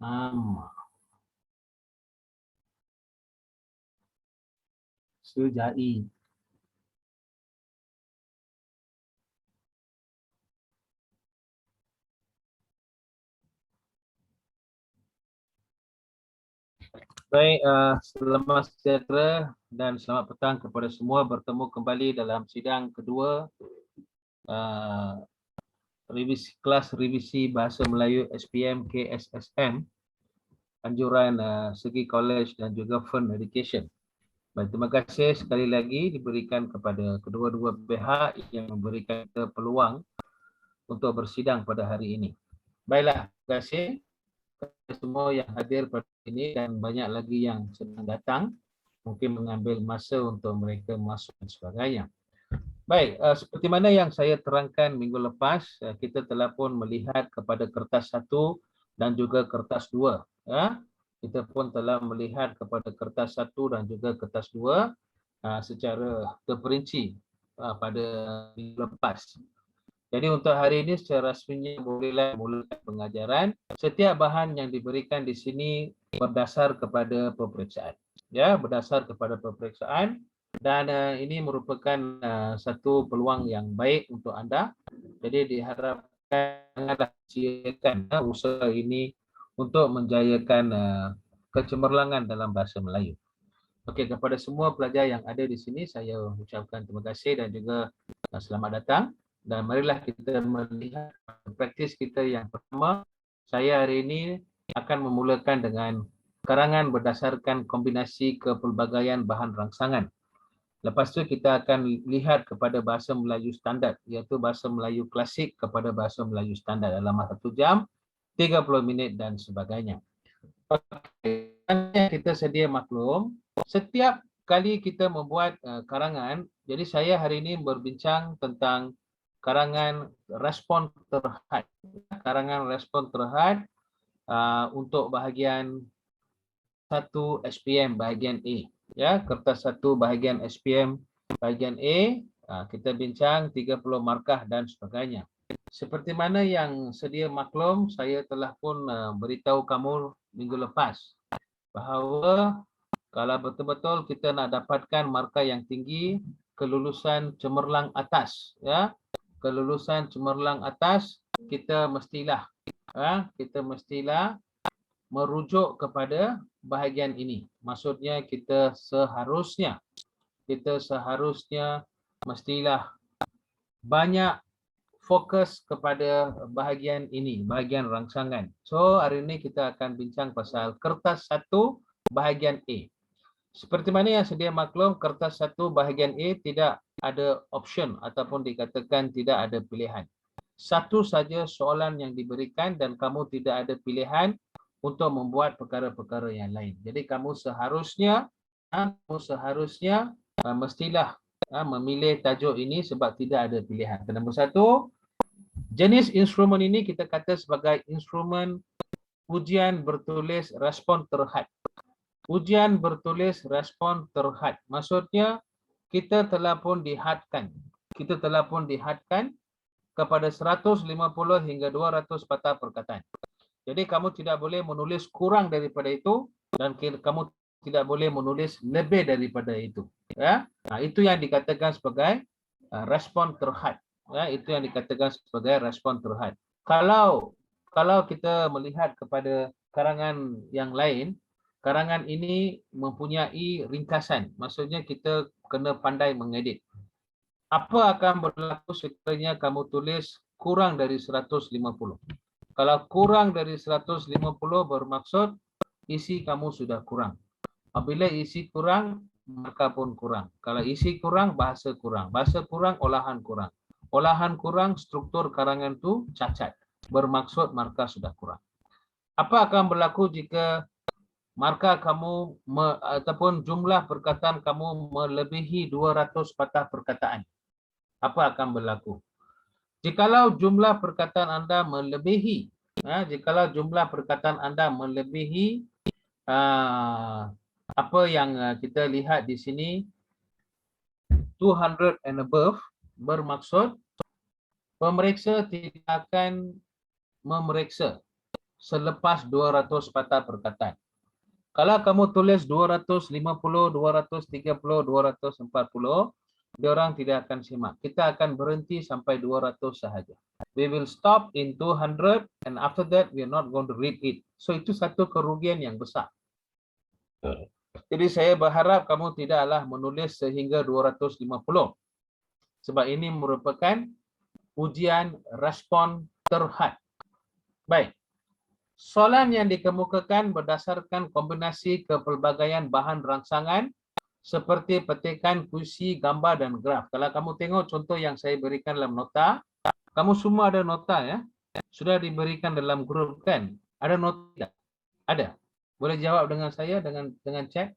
Amma. Sujai. Baik, selamat sejahtera dan selamat petang kepada semua. Bertemu kembali dalam sidang kedua kelas revisi Bahasa Melayu SPM KSSM, anjuran Segi College dan juga Fund Education. Baik, terima kasih sekali lagi diberikan kepada kedua-dua pihak yang memberikan kita peluang untuk bersidang pada hari ini. Baiklah, terima kasih kepada semua yang hadir pada ini dan banyak lagi yang sedang datang. Mungkin mengambil masa untuk mereka masuk dan sebagainya. Baik, seperti mana yang saya terangkan minggu lepas, kita telah pun melihat kepada kertas 1 dan juga kertas 2. Kita pun telah melihat kepada kertas 1 dan juga kertas 2 secara terperinci pada minggu lepas. Jadi untuk hari ini secara rasminya bolehlah mulakan pengajaran. Setiap bahan yang diberikan di sini berdasar kepada peperiksaan. Ya, berdasar kepada peperiksaan. Dan ini merupakan satu peluang yang baik untuk anda. Jadi diharapkan janganlah sia-siakan usaha ini untuk menjayakan kecemerlangan dalam bahasa Melayu. Okey, kepada semua pelajar yang ada di sini, saya ucapkan terima kasih dan juga selamat datang. Dan marilah kita melihat praktis kita yang pertama. Saya hari ini akan memulakan dengan karangan berdasarkan kombinasi kepelbagaian bahan rangsangan. Lepas tu kita akan lihat kepada bahasa Melayu standard, iaitu bahasa Melayu klasik kepada bahasa Melayu standard dalam masa 1 jam, 30 minit dan sebagainya. Kita sedia maklum, setiap kali kita membuat karangan, jadi saya hari ini berbincang tentang karangan respon terhad. Karangan respon terhad untuk bahagian 1 SPM bahagian A. Ya, kertas 1 bahagian SPM bahagian A, kita bincang 30 markah dan sebagainya. Seperti mana yang sedia maklum, saya telah pun beritahu kamu minggu lepas bahawa kalau betul-betul kita nak dapatkan markah yang tinggi, kelulusan cemerlang atas, ya, kelulusan cemerlang atas, kita mestilah merujuk kepada bahagian ini. Maksudnya kita seharusnya mestilah banyak fokus kepada bahagian ini, bahagian rangsangan. So hari ini kita akan bincang pasal kertas 1 bahagian A. Seperti mana yang sedia maklum, kertas 1 bahagian A tidak ada option ataupun dikatakan tidak ada pilihan. Satu saja soalan yang diberikan dan kamu tidak ada pilihan untuk membuat perkara-perkara yang lain. Jadi kamu seharusnya mestilah memilih tajuk ini sebab tidak ada pilihan. Nombor 1, jenis instrumen ini kita kata sebagai instrumen ujian bertulis respon terhad. Ujian bertulis respon terhad. Maksudnya kita telah pun dihadkan kepada 150 hingga 200 patah perkataan. Jadi kamu tidak boleh menulis kurang daripada itu dan kamu tidak boleh menulis lebih daripada itu. Ya, itu yang dikatakan sebagai respon terhad. Ya, itu yang dikatakan sebagai respon terhad. Kalau kita melihat kepada karangan yang lain, karangan ini mempunyai ringkasan. Maksudnya kita kena pandai mengedit. Apa akan berlaku sekiranya kamu tulis kurang dari 150? Kalau kurang dari 150 bermaksud isi kamu sudah kurang. Apabila isi kurang, markah pun kurang. Kalau isi kurang, bahasa kurang. Bahasa kurang, olahan kurang. Olahan kurang, struktur karangan itu cacat. Bermaksud markah sudah kurang. Apa akan berlaku jika markah kamu ataupun jumlah perkataan kamu melebihi 200 patah perkataan? Apa akan berlaku? Jikalau jumlah perkataan anda melebihi, apa yang kita lihat di sini 200 and above, bermaksud pemeriksa tidak akan memeriksa selepas 200 patah perkataan. Kalau kamu tulis 250, 230, 240, diorang tidak akan simak. Kita akan berhenti sampai 200 sahaja. We will stop in 200 and after that we are not going to read it. So itu satu kerugian yang besar. Jadi saya berharap kamu tidaklah menulis sehingga 250. Sebab ini merupakan ujian respon terhad. Baik. Soalan yang dikemukakan berdasarkan kombinasi kepelbagaian bahan rangsangan seperti petikan, puisi, gambar dan graf. Kalau kamu tengok contoh yang saya berikan dalam nota, kamu semua ada nota ya. Sudah diberikan dalam grup kan? Ada nota tidak? Ada. Boleh jawab dengan saya dengan chat.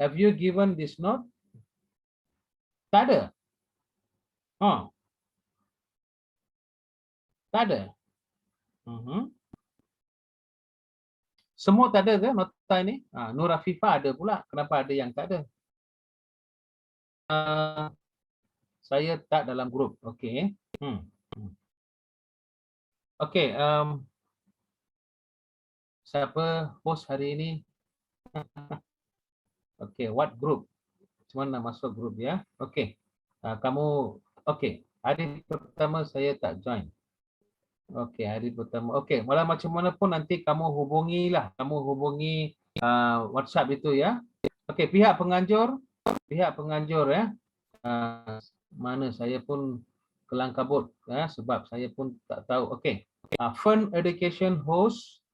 Have you given this note? Tak ada. Tak ada. Semua tak ada ke nota ini? Nur Afifah ada pula. Kenapa ada yang tak ada? Saya tak dalam grup. Okey. Okey. Siapa host hari ini? Okey. What group? Cuma nak masuk grup ya. Okey. Kamu. Okey. Hari pertama saya tak join. Okey. Hari pertama. Okey. Walau macam mana pun nanti kamu hubungilah. Kamu hubungi WhatsApp itu ya. Okey. Pihak penganjur ya. Mana saya pun kelang kabut ya, sebab saya pun tak tahu. Okey. Fun Education host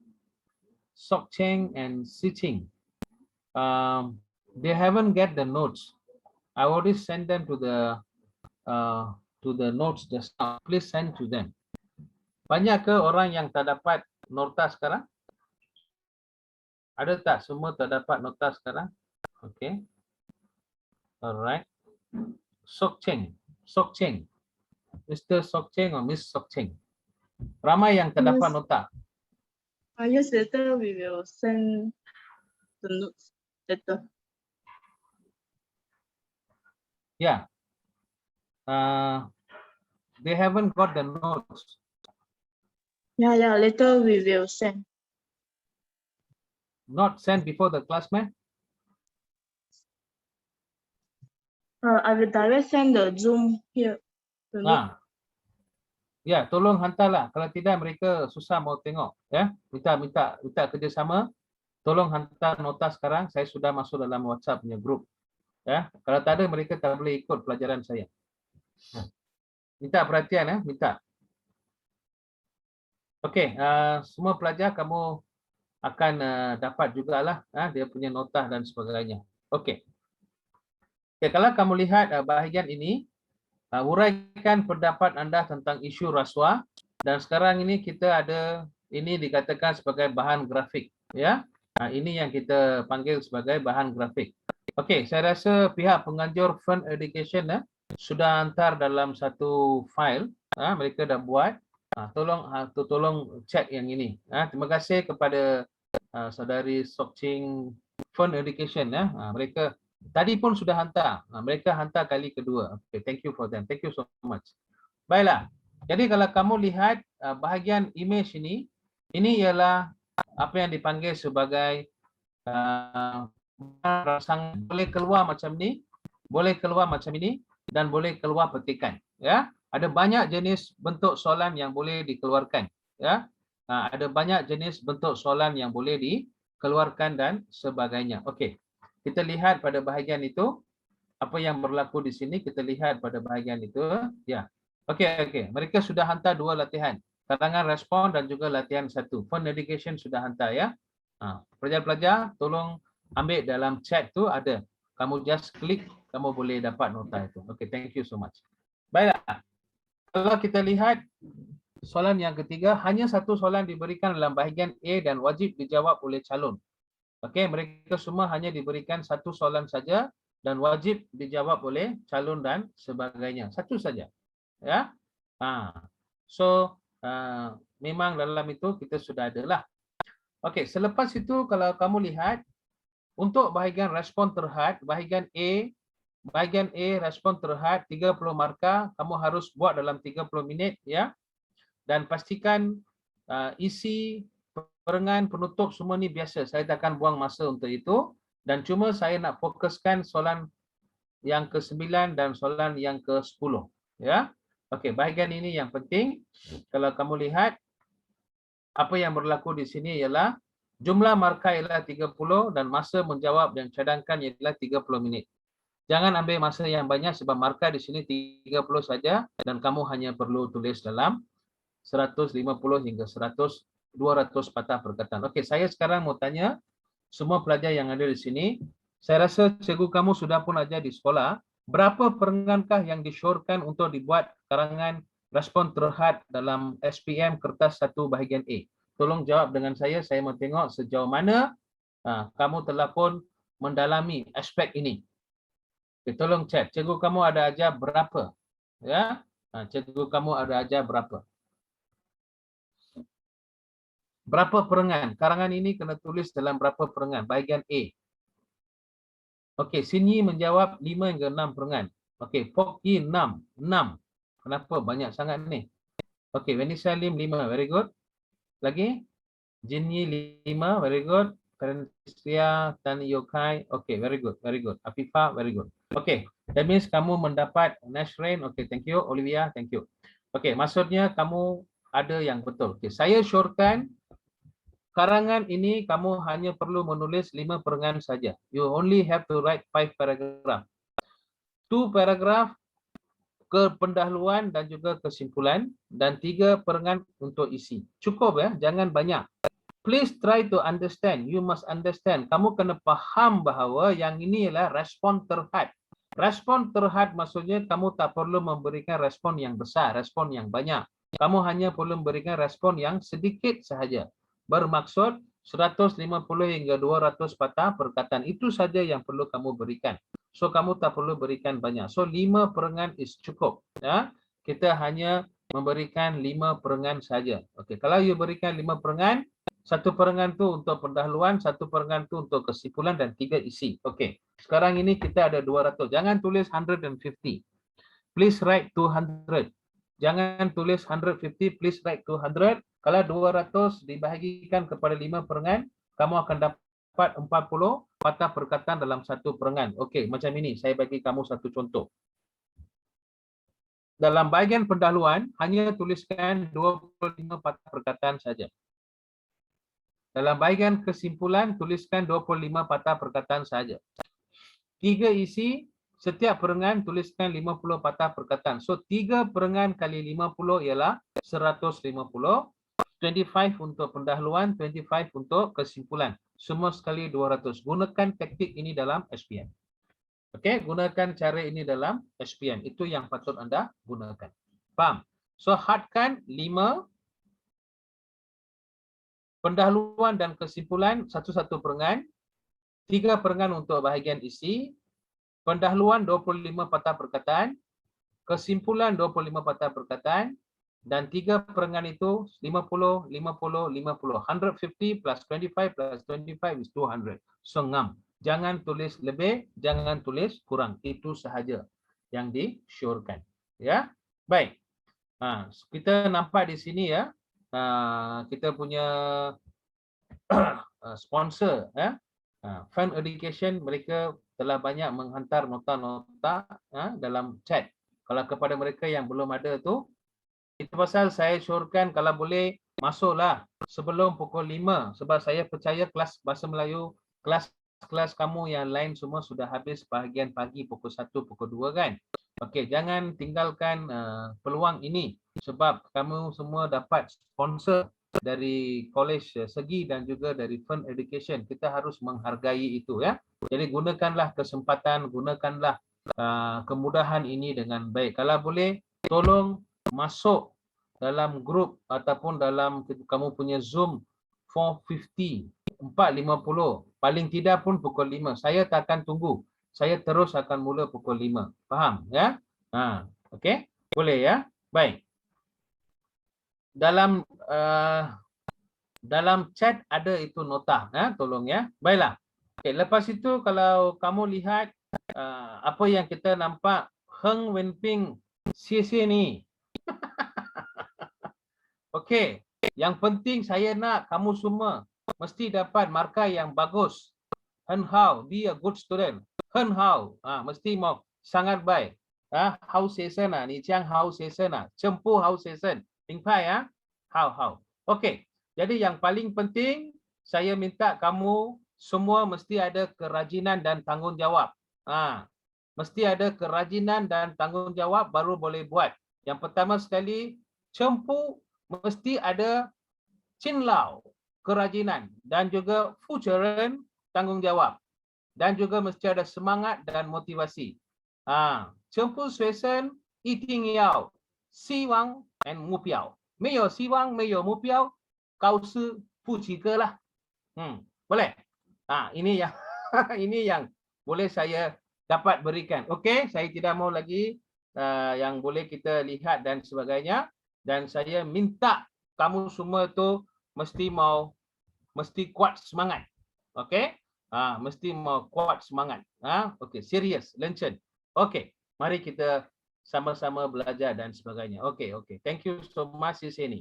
Sok Cheng and Si Ching. They haven't get the notes. I already sent them to the notes just now. Please send to them. Banyak ke orang yang tak dapat nota sekarang? Ada tak semua tak dapat nota sekarang? Okey. Alright. Sok Cheng. Mr. Sok Cheng or Miss Sok Cheng. Ramai yang tak dapat nota. Yes, later we will send the notes later. Yeah. They haven't got the notes. Yeah, later we will send. Not sent before the class, man? I will direct send the Zoom here. Ya, tolong hantarlah. Kalau tidak mereka susah mau tengok ya. Minta kerjasama. Tolong hantar nota sekarang. Saya sudah masuk dalam WhatsApp punya grup. Ya, kalau tak ada mereka tak boleh ikut pelajaran saya. Minta perhatian ya, minta. Okey, semua pelajar kamu akan dapat jugalah dia punya nota dan sebagainya. Okey. Okay, kalau kamu lihat bahagian ini, uraikan pendapat anda tentang isu rasuah, dan sekarang ini kita ada ini dikatakan sebagai bahan grafik ya. Ini yang kita panggil sebagai bahan grafik. Okey, saya rasa pihak penganjur Fun Education sudah hantar dalam satu file, mereka dah buat. Tolong cek yang ini. Terima kasih kepada saudari Sok Ching Fun Education ya. Mereka tadi pun sudah hantar. Mereka hantar kali kedua. Okay, thank you for them. Thank you so much. Baiklah. Jadi kalau kamu lihat bahagian image ini ialah apa yang dipanggil sebagai rangsangan. Boleh keluar macam ni, boleh keluar macam ini, dan boleh keluar petikan. Ya, ada banyak jenis bentuk soalan yang boleh dikeluarkan. Ya, ada banyak jenis bentuk soalan yang boleh dikeluarkan dan sebagainya. Okey. Kita lihat pada bahagian itu apa yang berlaku di sini. Kita lihat pada bahagian itu ya. Okey. Mereka sudah hantar 2 latihan, karangan respon dan juga latihan 1. Fun Education sudah hantar ya. Pelajar-pelajar tolong ambil dalam chat tu ada. Kamu just klik, kamu boleh dapat nota itu. Okey, thank you so much. Baiklah. Kalau kita lihat soalan yang ketiga, hanya satu soalan diberikan dalam bahagian A dan wajib dijawab oleh calon. Okey, mereka semua hanya diberikan satu soalan saja dan wajib dijawab oleh calon dan sebagainya. Satu saja. Ya. So, memang dalam itu kita sudah ada lah. Okey, selepas itu kalau kamu lihat untuk bahagian respon terhad, bahagian A respon terhad 30 markah, kamu harus buat dalam 30 minit ya. Dan pastikan isi perengan, penutup semua ni biasa. Saya takkan buang masa untuk itu. Dan cuma saya nak fokuskan soalan yang ke-9 dan soalan yang ke-10. Ya. Okey, bahagian ini yang penting. Kalau kamu lihat, apa yang berlaku di sini ialah jumlah markah ialah 30 dan masa menjawab yang cadangkan ialah 30 minit. Jangan ambil masa yang banyak sebab markah di sini 30 saja dan kamu hanya perlu tulis dalam 150 hingga 100, 200 patah perkataan. Okey, saya sekarang mau tanya semua pelajar yang ada di sini. Saya rasa cikgu kamu sudah pun ajar di sekolah. Berapa perengankah yang disyorkan untuk dibuat karangan respon terhad dalam SPM kertas 1 bahagian A? Tolong jawab dengan saya mau tengok sejauh mana kamu telah pun mendalami aspek ini. Okay, tolong cek, cikgu kamu ada ajar berapa? Ya, cikgu kamu ada ajar berapa? Berapa perengan? Karangan ini kena tulis dalam berapa perengan? Bahagian A. Okey, Sinyi menjawab 5 hingga 6 perengan. Okey, Poki 6. 6. Kenapa banyak sangat ni? Okey, Vanessa Lim 5. Very good. Lagi? Jinyi 5. Very good. Ferencia Tan Yokai. Okey, very good. Very good. Afifah, very good. Okey, that means kamu mendapat Nashrain. Okey, thank you. Olivia, thank you. Okey, maksudnya kamu ada yang betul. Okey, saya syorkan karangan ini kamu hanya perlu menulis 5 perengan saja. You only have to write 5 paragraph. 2 paragraph ke pendahuluan dan juga kesimpulan dan 3 perengan untuk isi. Cukup ya, jangan banyak. Please try to understand. You must understand. Kamu kena faham bahawa yang ini ialah respon terhad. Respon terhad maksudnya kamu tak perlu memberikan respon yang besar, respon yang banyak. Kamu hanya perlu memberikan respon yang sedikit sahaja. Bermaksud 150 hingga 200 patah perkataan. Itu saja yang perlu kamu berikan. So kamu tak perlu berikan banyak. So 5 perengan is cukup. Ya, kita hanya memberikan 5 perengan saja. Okey, kalau you berikan 5 perengan, 1 perengan tu untuk pendahuluan, 1 perengan tu untuk kesimpulan dan 3 isi. Okey. Sekarang ini kita ada 200. Jangan tulis 150. Please write 200. Jangan tulis 150, please write 200. Kalau 200 dibahagikan kepada 5 perengan, kamu akan dapat 40 patah perkataan dalam 1 perengan. Okey, macam ini. Saya bagi kamu satu contoh. Dalam bahagian pendahuluan, hanya tuliskan 25 patah perkataan saja. Dalam bahagian kesimpulan, tuliskan 25 patah perkataan saja. 3 isi, setiap perengan tuliskan 50 patah perkataan. So, 3 perengan kali 50 ialah 150. 25 untuk pendahuluan, 25 untuk kesimpulan. Semua sekali 200. Gunakan taktik ini dalam SPM. Okey, gunakan cara ini dalam SPM. Itu yang patut anda gunakan. Faham? So, hadkan 5 pendahuluan dan kesimpulan satu-satu perengan, 3 perengan untuk bahagian isi, pendahuluan 25 patah perkataan, kesimpulan 25 patah perkataan, dan 3 perengan itu 50, 50, 50. 150 plus 25 plus 25 is 200. So, ngam. Jangan tulis lebih, jangan tulis kurang. Itu sahaja yang disyorkan. Ya, baik. Kita nampak di sini ya, kita punya sponsor ya, Fun Education, mereka telah banyak menghantar nota-nota dalam chat. Kalau kepada mereka yang belum ada tu, itu pasal saya syorkan kalau boleh masuklah sebelum pukul 5 sebab saya percaya kelas Bahasa Melayu, kelas kamu yang lain semua sudah habis bahagian pagi pukul 1, pukul 2 kan. Okey, jangan tinggalkan peluang ini sebab kamu semua dapat sponsor dari College Segi dan juga dari Fun Education. Kita harus menghargai itu ya. Jadi gunakanlah kesempatan, gunakanlah kemudahan ini dengan baik. Kalau boleh tolong masuk dalam grup ataupun dalam kamu punya Zoom 450, paling tidak pun pukul 5. Saya tak akan tunggu. Saya terus akan mula pukul 5. Faham ya? Okey. Boleh ya? Baik. Dalam chat ada itu nota, tolong ya. Baiklah. Okey, lepas itu kalau kamu lihat apa yang kita nampak Heng Wenping CC ni. Okey, Yang penting saya nak kamu semua mesti dapat markah yang bagus. Hen hao, be a good student. Hen hao, mesti mau sangat baik. Hao sesen ni Chiang hao sesen cempu hao sesen. Tingpai hao. Okey. Jadi yang paling penting saya minta kamu semua mesti ada kerajinan dan tanggungjawab. Mesti ada kerajinan dan tanggungjawab baru boleh buat. Yang pertama sekali, cempu mesti ada cinlau, kerajinan, dan juga futuren, tanggungjawab. Dan juga mesti ada semangat dan motivasi. Cempu suesen, iting yao, siwang and mupiao. Meyo siwang, meyo mupiao, kau se fuci ke lah. Boleh? Ini yang ini yang boleh saya dapat berikan. Okey, saya tidak mau lagi yang boleh kita lihat dan sebagainya. Dan saya minta kamu semua tu mesti kuat semangat. Okey? Mesti mau kuat semangat. Okey, serius, lencen. Okey, mari kita sama-sama belajar dan sebagainya. Okey. Thank you so much di sini.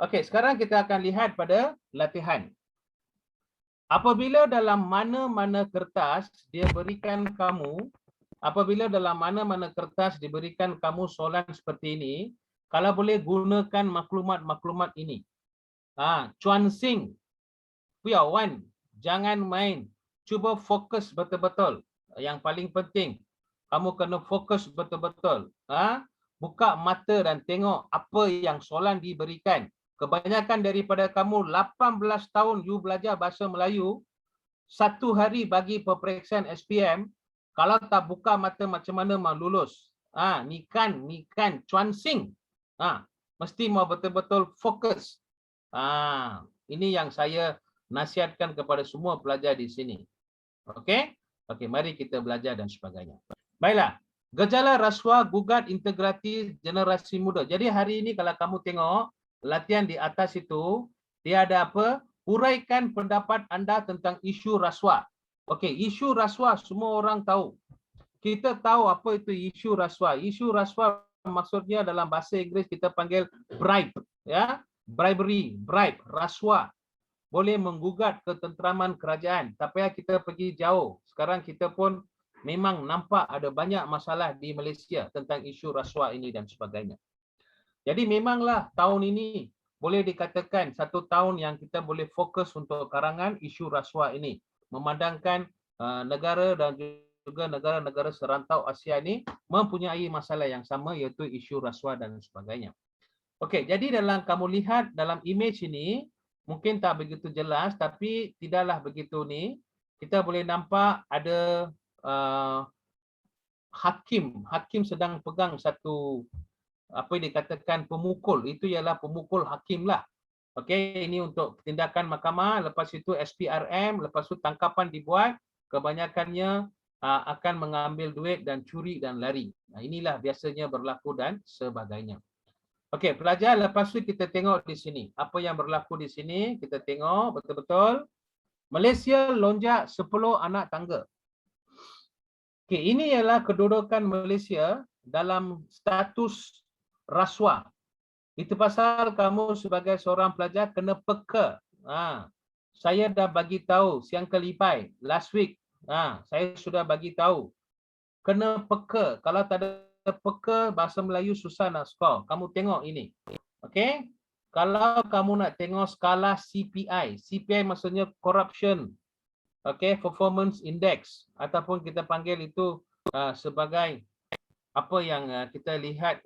Okey, sekarang kita akan lihat pada latihan. Apabila dalam mana-mana kertas diberikan kamu soalan seperti ini, kalau boleh gunakan maklumat-maklumat ini. Cuan sing, Piao Wan, jangan main. Cuba fokus betul-betul. Yang paling penting, kamu kena fokus betul-betul. Buka mata dan tengok apa yang soalan diberikan. Kebanyakan daripada kamu 18 tahun you belajar bahasa Melayu, satu hari bagi peperiksaan SPM, kalau tak buka mata macam mana mau lulus. Ni kan cuan sing. Mesti mau betul-betul fokus. Ini yang saya nasihatkan kepada semua pelajar di sini. Okey, mari kita belajar dan sebagainya. Baiklah, gejala rasuah gugat integriti generasi muda. Jadi hari ini kalau kamu tengok latihan di atas itu, dia ada apa? Uraikan pendapat anda tentang isu rasuah. Okey, isu rasuah semua orang tahu. Kita tahu apa itu isu rasuah. Isu rasuah maksudnya dalam bahasa Inggeris kita panggil bribe, bribery, bribe, rasuah. Boleh menggugat ketenteraman kerajaan. Tak payah kita pergi jauh. Sekarang kita pun memang nampak ada banyak masalah di Malaysia tentang isu rasuah ini dan sebagainya. Jadi memanglah tahun ini boleh dikatakan satu tahun yang kita boleh fokus untuk karangan isu rasuah ini. Memandangkan negara dan juga negara-negara serantau Asia ini mempunyai masalah yang sama iaitu isu rasuah dan sebagainya. Okey, jadi dalam kamu lihat dalam image ini, mungkin tak begitu jelas tapi tidaklah begitu ni. Kita boleh nampak ada hakim sedang pegang satu apa yang dikatakan pemukul, itu ialah pemukul hakim lah. Okey, ini untuk tindakan mahkamah, lepas itu SPRM, lepas itu tangkapan dibuat, kebanyakannya akan mengambil duit dan curi dan lari. Inilah biasanya berlaku dan sebagainya. Okey, pelajar, lepas itu kita tengok di sini. Apa yang berlaku di sini, kita tengok betul-betul. Malaysia lonjak 10 anak tangga. Okey, ini ialah kedudukan Malaysia dalam status rasuah. Itu pasal kamu sebagai seorang pelajar kena peka. Saya dah bagi tahu siang kelipai, last week. Saya sudah bagi tahu. Kena peka. Kalau tak ada peka, bahasa Melayu susah nak skor. Kamu tengok ini. Okey? Kalau kamu nak tengok skala CPI. CPI maksudnya corruption. Okey, performance index ataupun kita panggil itu sebagai apa yang kita lihat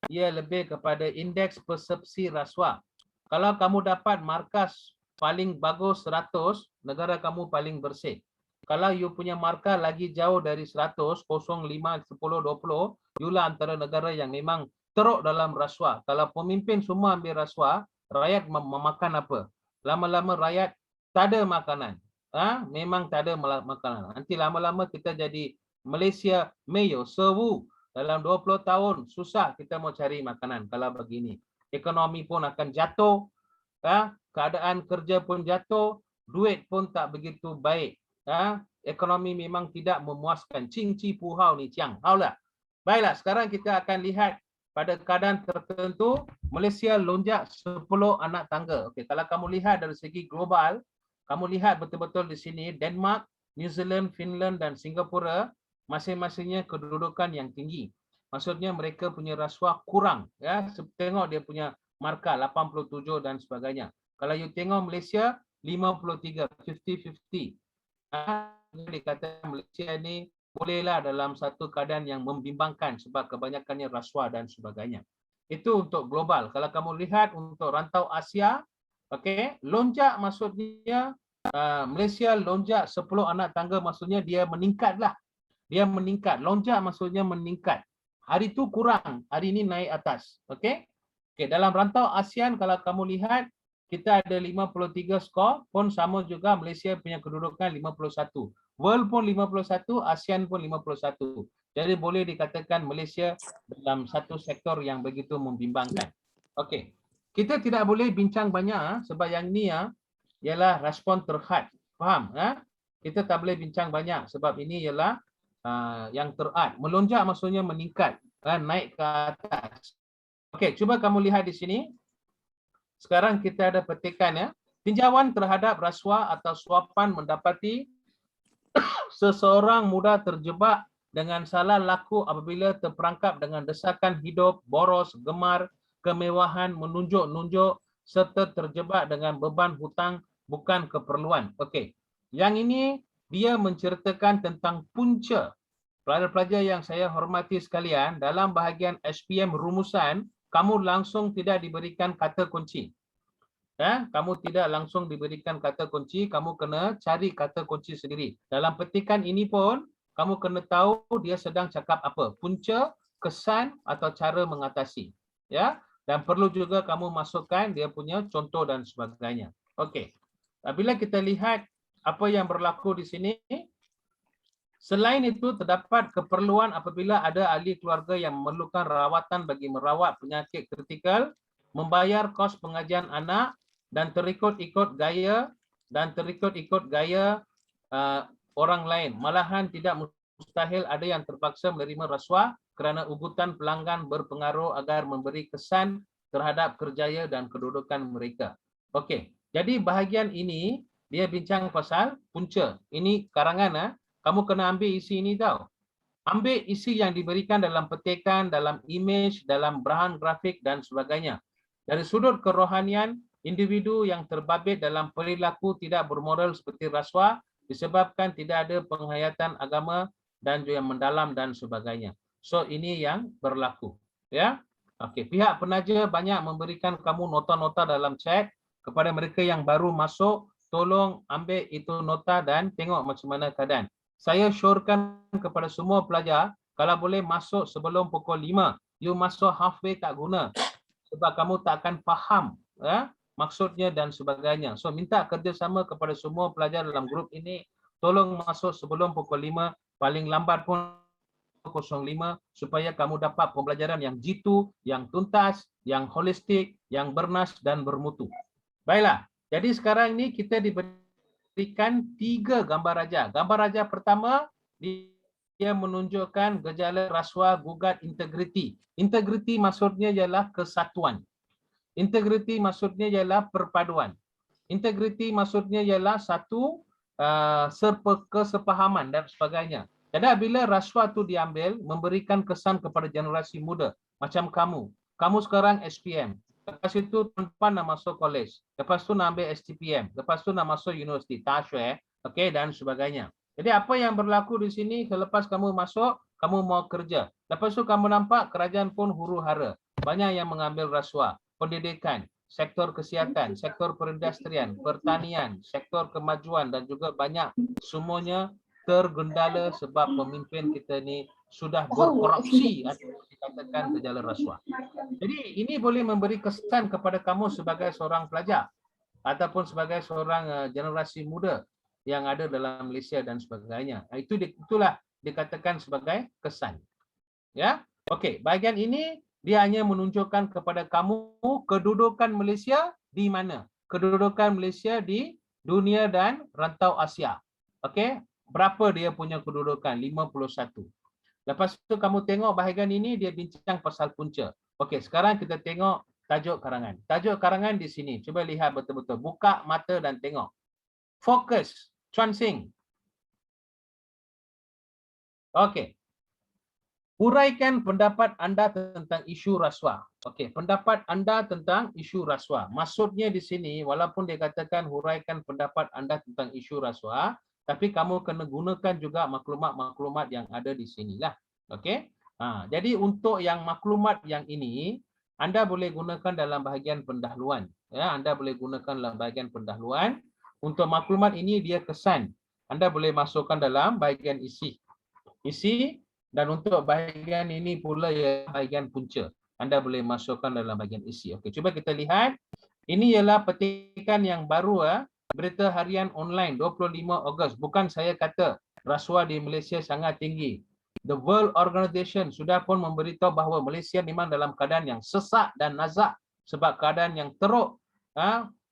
ia lebih kepada indeks persepsi rasuah. Kalau kamu dapat markas paling bagus 100, negara kamu paling bersih. Kalau you punya markah lagi jauh dari 100, 0, 5, 10, 20, you lah antara negara yang memang teruk dalam rasuah. Kalau pemimpin semua ambil rasuah, rakyat memakan apa? Lama-lama rakyat tak ada makanan. Memang tak ada makanan. Nanti lama-lama kita jadi Malaysia Mayo Sewu. Dalam 20 tahun susah kita mau cari makanan kalau begini. Ekonomi pun akan jatuh, keadaan kerja pun jatuh, duit pun tak begitu baik. Ekonomi memang tidak memuaskan. Cing ci puhau ni ciang. Haulah. Baiklah, sekarang kita akan lihat pada keadaan tertentu Malaysia lonjak 10 anak tangga. Okey, kalau kamu lihat dari segi global, kamu lihat betul-betul di sini Denmark, New Zealand, Finland dan Singapura masing-masingnya kedudukan yang tinggi. Maksudnya mereka punya rasuah kurang, ya. Tengok dia punya markah 87 dan sebagainya. Kalau you tengok Malaysia 53, 50-50. Dikatakan Malaysia ni bolehlah dalam satu keadaan yang membimbangkan sebab kebanyakannya rasuah dan sebagainya. Itu untuk global. Kalau kamu lihat untuk rantau Asia, okey, lonjak maksudnya Malaysia lonjak 10 anak tangga, maksudnya dia meningkatlah. Dia meningkat. Lonjak maksudnya meningkat. Hari itu kurang, hari ini naik atas. Okey? Okey, dalam rantau ASEAN kalau kamu lihat kita ada 53 skor, pun sama juga Malaysia punya kedudukan 51. World pun 51, ASEAN pun 51. Jadi boleh dikatakan Malaysia dalam satu sektor yang begitu membimbangkan. Okey. Kita tidak boleh bincang banyak sebab yang ni ialah respon terhad. Faham? Kita tak boleh bincang banyak sebab ini ialah yang terhad. Melonjak maksudnya meningkat, naik ke atas. Okey, cuba kamu lihat di sini. Sekarang kita ada petikan ya. Tinjauan terhadap rasuah atau suapan mendapati seseorang mudah terjebak dengan salah laku apabila terperangkap dengan desakan hidup, boros, gemar, kemewahan, menunjuk-nunjuk serta terjebak dengan beban hutang bukan keperluan. Okey. Yang ini dia menceritakan tentang punca. Pelajar-pelajar yang saya hormati sekalian, dalam bahagian SPM rumusan, kamu langsung tidak diberikan kata kunci. Kamu tidak langsung diberikan kata kunci, kamu kena cari kata kunci sendiri. Dalam petikan ini pun, kamu kena tahu dia sedang cakap apa. Punca, kesan atau cara mengatasi. Ya, dan perlu juga kamu masukkan dia punya contoh dan sebagainya. Okey. Bila kita lihat apa yang berlaku di sini, selain itu terdapat keperluan apabila ada ahli keluarga yang memerlukan rawatan bagi merawat penyakit kritikal, membayar kos pengajian anak dan terikut-ikut gaya orang lain. Malahan tidak mustahil ada yang terpaksa menerima rasuah kerana ugutan pelanggan berpengaruh agar memberi kesan terhadap kerjaya dan kedudukan mereka. Okey, jadi bahagian ini dia bincang pasal punca. Ini karangan kamu kena ambil isi ini tau. Ambil isi yang diberikan dalam petikan, dalam imej, dalam bahan grafik dan sebagainya. Dari sudut kerohanian, individu yang terbabit dalam perilaku tidak bermoral seperti rasuah disebabkan tidak ada penghayatan agama dan juga mendalam dan sebagainya. So ini yang berlaku. Ya. Okey, pihak penaja banyak memberikan kamu nota-nota dalam chat kepada mereka yang baru masuk, tolong ambil itu nota dan tengok macam mana keadaan. Saya syorkan kepada semua pelajar, kalau boleh masuk sebelum pukul 5. You masuk halfway tak guna. Sebab kamu tak akan faham maksudnya dan sebagainya. So minta kerjasama kepada semua pelajar dalam grup ini. Tolong masuk sebelum pukul 5. Paling lambat pun 05 supaya kamu dapat pembelajaran yang jitu, yang tuntas, yang holistik, yang bernas dan bermutu. Baiklah. Jadi sekarang ini kita diberikan 3 gambar raja. Gambar raja pertama, dia menunjukkan gejala rasuah gugat integriti. Integriti maksudnya ialah kesatuan. Integriti maksudnya ialah perpaduan. Integriti maksudnya ialah satu kesepahaman dan sebagainya. Jadi bila rasuah itu diambil, memberikan kesan kepada generasi muda. Macam kamu. Kamu sekarang SPM. Lepas itu tuan-tuan nak masuk college. Lepas tu nak ambil STPM. Lepas tu nak masuk universiti. Tak sure. Okay, dan sebagainya. Jadi apa yang berlaku di sini, selepas kamu masuk, kamu mau kerja. Lepas tu kamu nampak kerajaan pun huru-hara. Banyak yang mengambil rasuah. Pendidikan, sektor kesihatan, sektor perindustrian, pertanian, sektor kemajuan dan juga banyak semuanya tergendala sebab pemimpin kita ni sudah berkorupsi atau dikatakan gejala rasuah. Jadi ini boleh memberi kesan kepada kamu sebagai seorang pelajar ataupun sebagai seorang generasi muda yang ada dalam Malaysia dan sebagainya. Itulah dikatakan sebagai kesan. Ya. Okey, bahagian ini dia hanya menunjukkan kepada kamu kedudukan Malaysia di mana? Kedudukan Malaysia di dunia dan rantau Asia. Okey, berapa dia punya kedudukan? 51. Lepas tu kamu tengok bahagian ini dia bincang pasal punca. Okey, sekarang kita tengok tajuk karangan. Tajuk karangan di sini. Cuba lihat betul-betul. Buka mata dan tengok. Fokus. Chuan Sing. Okey. Huraikan pendapat anda tentang isu rasuah. Okey, pendapat anda tentang isu rasuah. Maksudnya di sini, walaupun dia katakan huraikan pendapat anda tentang isu rasuah, tapi kamu kena gunakan juga maklumat-maklumat yang ada di sinilah. Okey. Jadi untuk yang maklumat yang ini, anda boleh gunakan dalam bahagian pendahuluan. Ya, anda boleh gunakan dalam bahagian pendahuluan. Untuk maklumat ini dia kesan. Anda boleh masukkan dalam bahagian isi. Dan untuk bahagian ini pula ya bahagian punca. Anda boleh masukkan dalam bahagian isi. Okey, cuba kita lihat. Ini ialah petikan yang baru berita harian online 25 Ogos. Bukan saya kata rasuah di Malaysia sangat tinggi. The World Organization sudah pun memberitahu bahawa Malaysia memang dalam keadaan yang sesak dan nazak sebab keadaan yang teruk.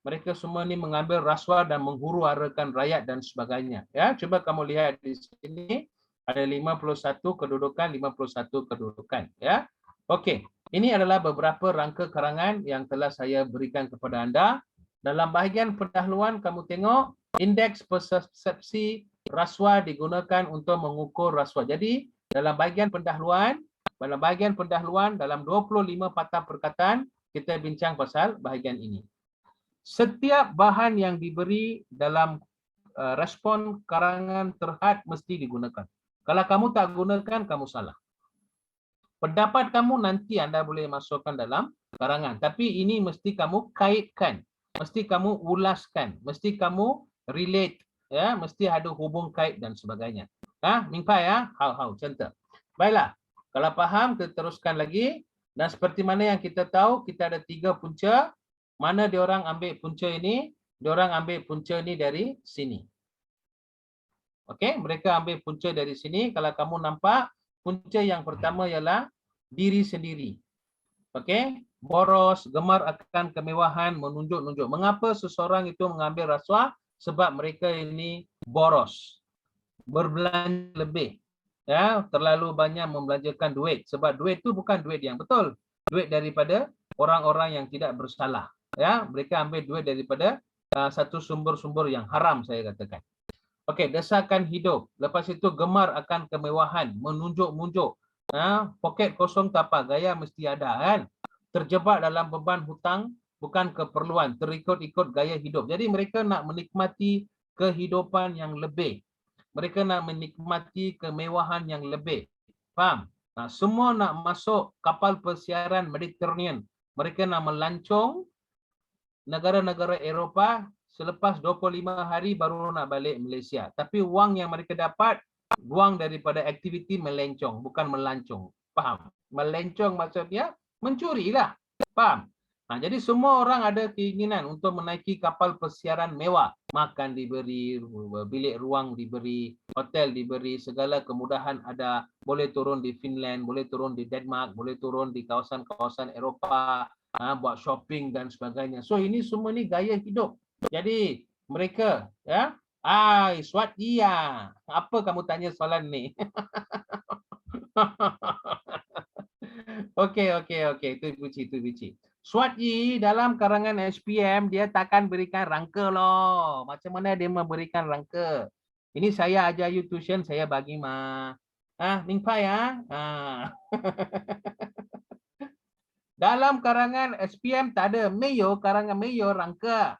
Mereka semua ni mengambil rasuah dan menghuru-harakan rakyat dan sebagainya. Ya, cuba kamu lihat di sini. Ada 51 kedudukan ya. Okey, ini adalah beberapa rangka karangan yang telah saya berikan kepada anda. Dalam bahagian pendahuluan kamu tengok indeks persepsi rasuah digunakan untuk mengukur rasuah. Jadi dalam bahagian pendahuluan dalam 25 patah perkataan kita bincang pasal bahagian ini. Setiap bahan yang diberi dalam respon karangan terhad mesti digunakan. Kalau kamu tak gunakan, kamu salah. Pendapat kamu nanti anda boleh masukkan dalam karangan. Tapi ini mesti kamu kaitkan. Mesti kamu ulaskan. Mesti kamu relate. Ya, mesti ada hubung kait dan sebagainya. Mingpai ya? How. Contoh. Baiklah. Kalau faham, kita teruskan lagi. Dan seperti mana yang kita tahu, kita ada 3 punca. Mana diorang ambil punca ini? Diorang ambil punca ini dari sini. Okey, mereka ambil punca dari sini. Kalau kamu nampak, punca yang pertama ialah diri sendiri. Okey, boros, gemar akan kemewahan, menunjuk-nunjuk. Mengapa seseorang itu mengambil rasuah? Sebab mereka ini boros. Berbelanja lebih. Ya, terlalu banyak membelanjakan duit. Sebab duit itu bukan duit yang betul. Duit daripada orang-orang yang tidak bersalah. Ya, mereka ambil duit daripada satu sumber-sumber yang haram, saya katakan. Okey, desakan hidup. Lepas itu gemar akan kemewahan, menunjuk-nunjuk. Poket kosong tak apa, gaya mesti ada kan. Terjebak dalam beban hutang bukan keperluan, terikut-ikut gaya hidup. Jadi mereka nak menikmati kehidupan yang lebih. Mereka nak menikmati kemewahan yang lebih. Faham? Semua nak masuk kapal persiaran Mediterranean. Mereka nak melancong negara-negara Eropah. Selepas 25 hari baru nak balik Malaysia. Tapi wang yang mereka dapat, wang daripada aktiviti melencong, bukan melancong. Faham? Melencong maksudnya mencuri lah. Faham? Jadi semua orang ada keinginan untuk menaiki kapal persiaran mewah. Makan diberi, bilik ruang diberi, hotel diberi, segala kemudahan ada. Boleh turun di Finland, boleh turun di Denmark, boleh turun di kawasan-kawasan Eropah, buat shopping dan sebagainya. So ini semua ni gaya hidup. Jadi mereka Swat iya. Apa kamu tanya soalan ni? Okey. Itu bici. Swat Yi dalam karangan SPM dia takkan berikan rangka loh. Macam mana dia memberikan rangka? Ini saya ajar you tuition, saya bagi mah. Mingpai ya. Dalam karangan SPM tak ada Mayo, karangan Mayo rangka.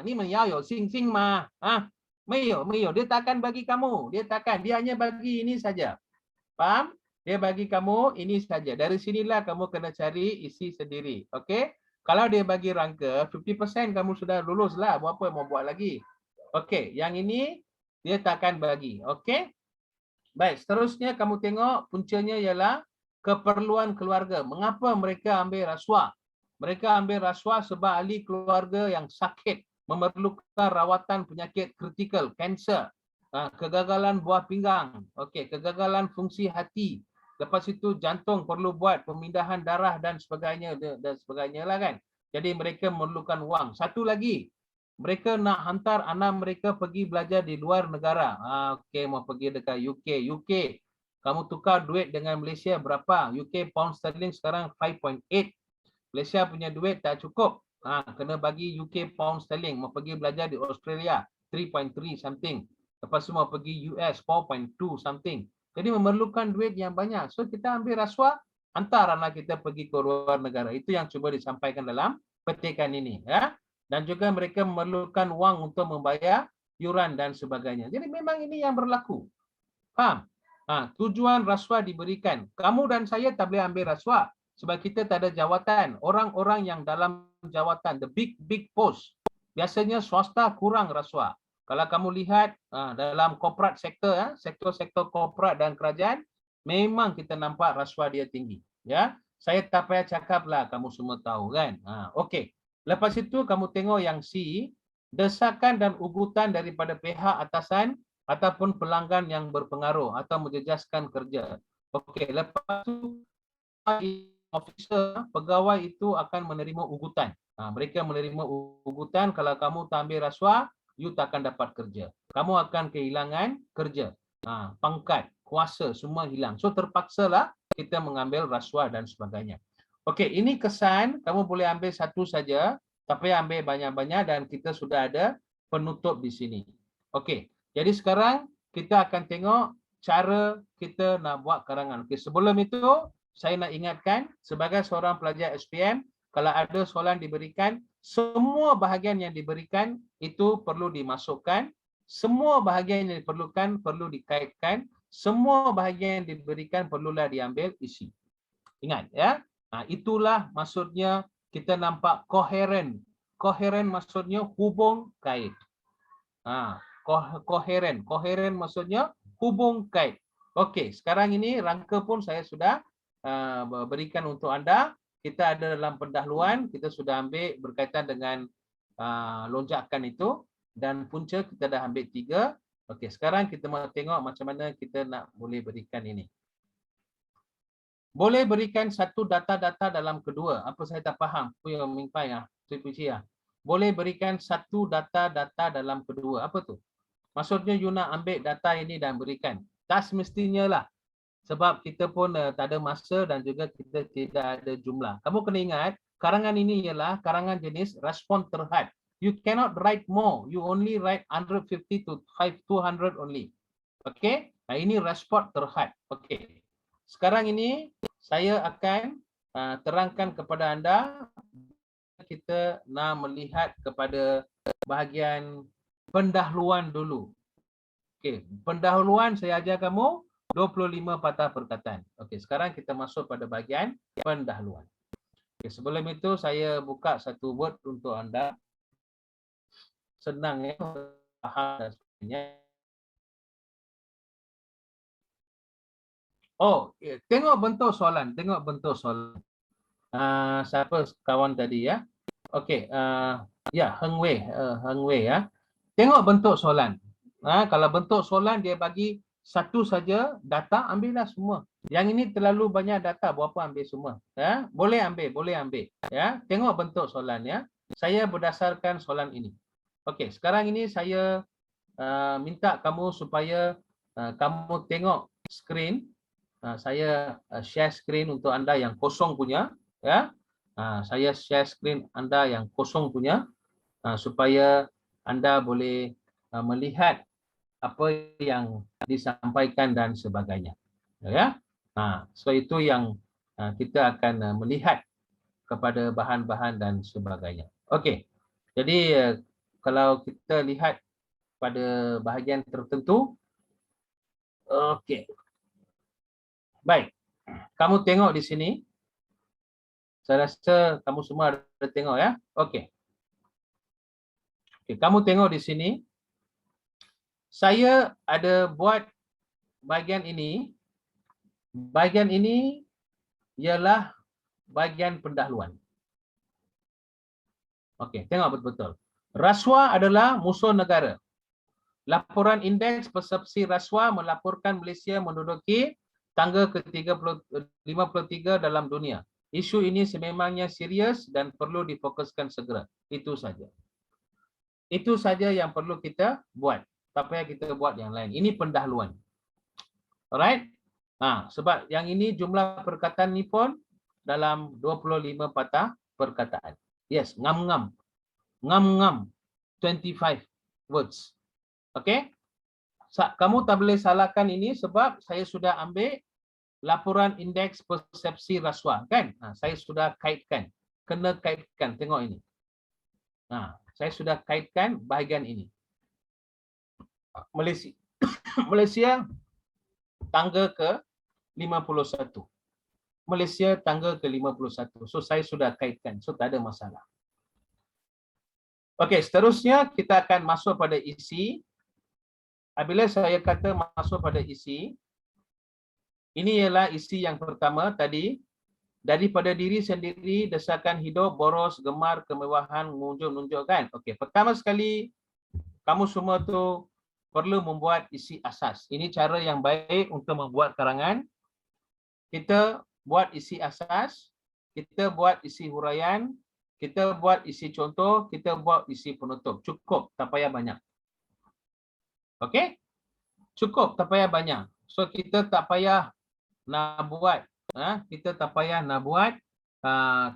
Ni menyayo sing mah. Mayo. Dia takkan bagi kamu. Dia hanya bagi ini saja. Faham? Dia bagi kamu ini saja. Dari sinilah kamu kena cari isi sendiri. Okey? Kalau dia bagi rangka, 50% kamu sudah lulus lah. Buat apa mau buat lagi? Okey, yang ini dia takkan bagi. Okey? Baik, seterusnya kamu tengok puncanya ialah keperluan keluarga. Mengapa mereka ambil rasuah? Mereka ambil rasuah sebab ahli keluarga yang sakit, memerlukan rawatan penyakit kritikal, kanser, kegagalan buah pinggang, kegagalan fungsi hati. Lepas itu jantung perlu buat pemindahan darah dan sebagainya lah kan. Jadi mereka memerlukan wang. Satu lagi, mereka nak hantar anak mereka pergi belajar di luar negara. Mau pergi dekat UK. Kamu tukar duit dengan Malaysia berapa? UK pound sterling sekarang 5.8. Malaysia punya duit tak cukup. Kena bagi UK pound sterling. Mau pergi belajar di Australia 3.3 something. Lepas tu mau pergi US 4.2 something. Jadi memerlukan duit yang banyak. So kita ambil rasuah, hantar anak kita pergi ke luar negara. Itu yang cuba disampaikan dalam petikan ini. Ya. Dan juga mereka memerlukan wang untuk membayar yuran dan sebagainya. Jadi memang ini yang berlaku. Faham? Tujuan rasuah diberikan. Kamu dan saya tak boleh ambil rasuah sebab kita tak ada jawatan. Orang-orang yang dalam jawatan, the big post, biasanya swasta kurang rasuah. Kalau kamu lihat dalam corporate sektor, sektor-sektor corporate dan kerajaan, memang kita nampak rasuah dia tinggi. Ya, saya tak payah cakap lah, kamu semua tahu kan. Okey. Lepas itu kamu tengok yang C, desakan dan ugutan daripada pihak atasan ataupun pelanggan yang berpengaruh atau menjejaskan kerja. Okey, lepas itu officer, pegawai itu akan menerima ugutan. Mereka menerima ugutan kalau kamu tak ambil rasuah, you tak akan dapat kerja. Kamu akan kehilangan kerja. Pangkat, kuasa semua hilang. So terpaksalah kita mengambil rasuah dan sebagainya. Okey, ini kesan, kamu boleh ambil satu saja, tapi ambil banyak-banyak dan kita sudah ada penutup di sini. Okey. Jadi sekarang kita akan tengok cara kita nak buat karangan. Okey, sebelum itu saya nak ingatkan sebagai seorang pelajar SPM, kalau ada soalan diberikan, semua bahagian yang diberikan itu perlu dimasukkan, semua bahagian yang diperlukan perlu dikaitkan, semua bahagian yang diberikan perlulah diambil isi. Ingat ya. Itulah maksudnya kita nampak koheren. Koheren maksudnya hubung kait. Koheren maksudnya hubung kait. Okey, sekarang ini rangka pun saya sudah berikan untuk anda. Kita ada dalam pendahuluan, kita sudah ambil berkaitan dengan lonjakan itu dan punca kita dah ambil 3. Okey, sekarang kita mau tengok macam mana kita nak boleh berikan ini. Boleh berikan satu data-data dalam kedua. Apa saya tak faham? Punya mingpai boleh berikan satu data-data dalam kedua. Apa tu? Maksudnya you nak ambil data ini dan berikan. Tak semestinya lah. Sebab kita pun tak ada masa dan juga kita tidak ada jumlah. Kamu kena ingat, karangan ini ialah karangan jenis respon terhad. You cannot write more. You only write 150 to 200 only. Okay? Ini respon terhad. Okay. Sekarang ini saya akan terangkan kepada anda. Kita nak melihat kepada bahagian pendahuluan dulu. Okey, pendahuluan saya ajar kamu 25 patah perkataan. Okey, sekarang kita masuk pada bahagian pendahuluan. Okey, sebelum itu saya buka satu word untuk anda. Senang ya, faham dan sebagainya. Oh, tengok bentuk soalan, siapa kawan tadi ya? Okey, ya, Heng Wei ya. Tengok bentuk soalan. Kalau bentuk soalan dia bagi satu saja data, ambillah semua. Yang ini terlalu banyak data, berapa ambil semua. Ya, boleh ambil. Ya, tengok bentuk soalan ya. Saya berdasarkan soalan ini. Okey, sekarang ini saya minta kamu supaya kamu tengok skrin. Saya share skrin untuk anda yang kosong punya. Ya, saya share skrin anda yang kosong punya supaya anda boleh melihat apa yang disampaikan dan sebagainya. Ya, so itu yang kita akan melihat kepada bahan-bahan dan sebagainya. Okey, jadi kalau kita lihat pada bahagian tertentu, okey, baik, kamu tengok di sini. Saya rasa kamu semua ada tengok ya. Okey. Okey, kamu tengok di sini. Saya ada buat bahagian ini. Bahagian ini ialah bahagian pendahuluan. Okey, tengok betul-betul. Rasuah adalah musuh negara. Laporan indeks persepsi rasuah melaporkan Malaysia menduduki tangga ke-53 dalam dunia. Isu ini sememangnya serius dan perlu difokuskan segera. Itu saja. Itu saja yang perlu kita buat. Tak payah kita buat yang lain. Ini pendahuluan. Alright? Sebab yang ini jumlah perkataan ni pun dalam 25 patah perkataan. Yes, ngam-ngam. Ngam-ngam. 25 words. Okay? Kamu tak boleh salahkan ini sebab saya sudah ambil laporan indeks persepsi rasuah. Kan? Saya sudah kaitkan. Kena kaitkan. Tengok ini. Saya sudah kaitkan bahagian ini. Malaysia. Malaysia tangga ke 51. Malaysia tangga ke 51. So saya sudah kaitkan. So tak ada masalah. Okey, seterusnya kita akan masuk pada isi. Apabila saya kata masuk pada isi, ini ialah isi yang pertama tadi. Daripada diri sendiri, desakan hidup, boros, gemar, kemewahan, menunjuk-nunjukkan. Okey, pertama sekali kamu semua tu perlu membuat isi asas. Ini cara yang baik untuk membuat karangan. Kita buat isi asas, kita buat isi huraian, kita buat isi contoh, kita buat isi penutup. Cukup, tak payah banyak. Okey? Cukup, tak payah banyak. So kita tak payah nak buat, kita tak payah nak buat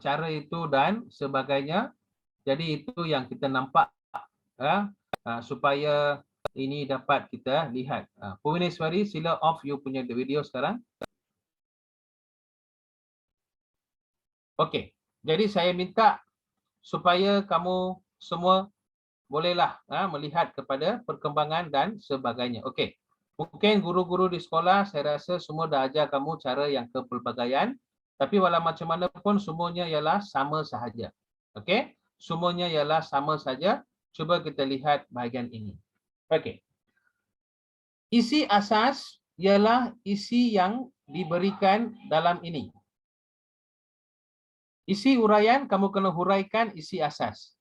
cara itu dan sebagainya. Jadi itu yang kita nampak supaya ini dapat kita lihat. Puvineswari, sila off you punya video sekarang. Okey, jadi saya minta supaya kamu semua bolehlah melihat kepada perkembangan dan sebagainya. Okey, mungkin guru-guru di sekolah saya rasa semua dah ajar kamu cara yang kepelbagaian. Tapi walau macam mana pun semuanya ialah sama sahaja. Okey, semuanya ialah sama saja. Cuba kita lihat bahagian ini. Okey. Isi asas ialah isi yang diberikan dalam ini. Isi huraian, kamu kena huraikan isi asas.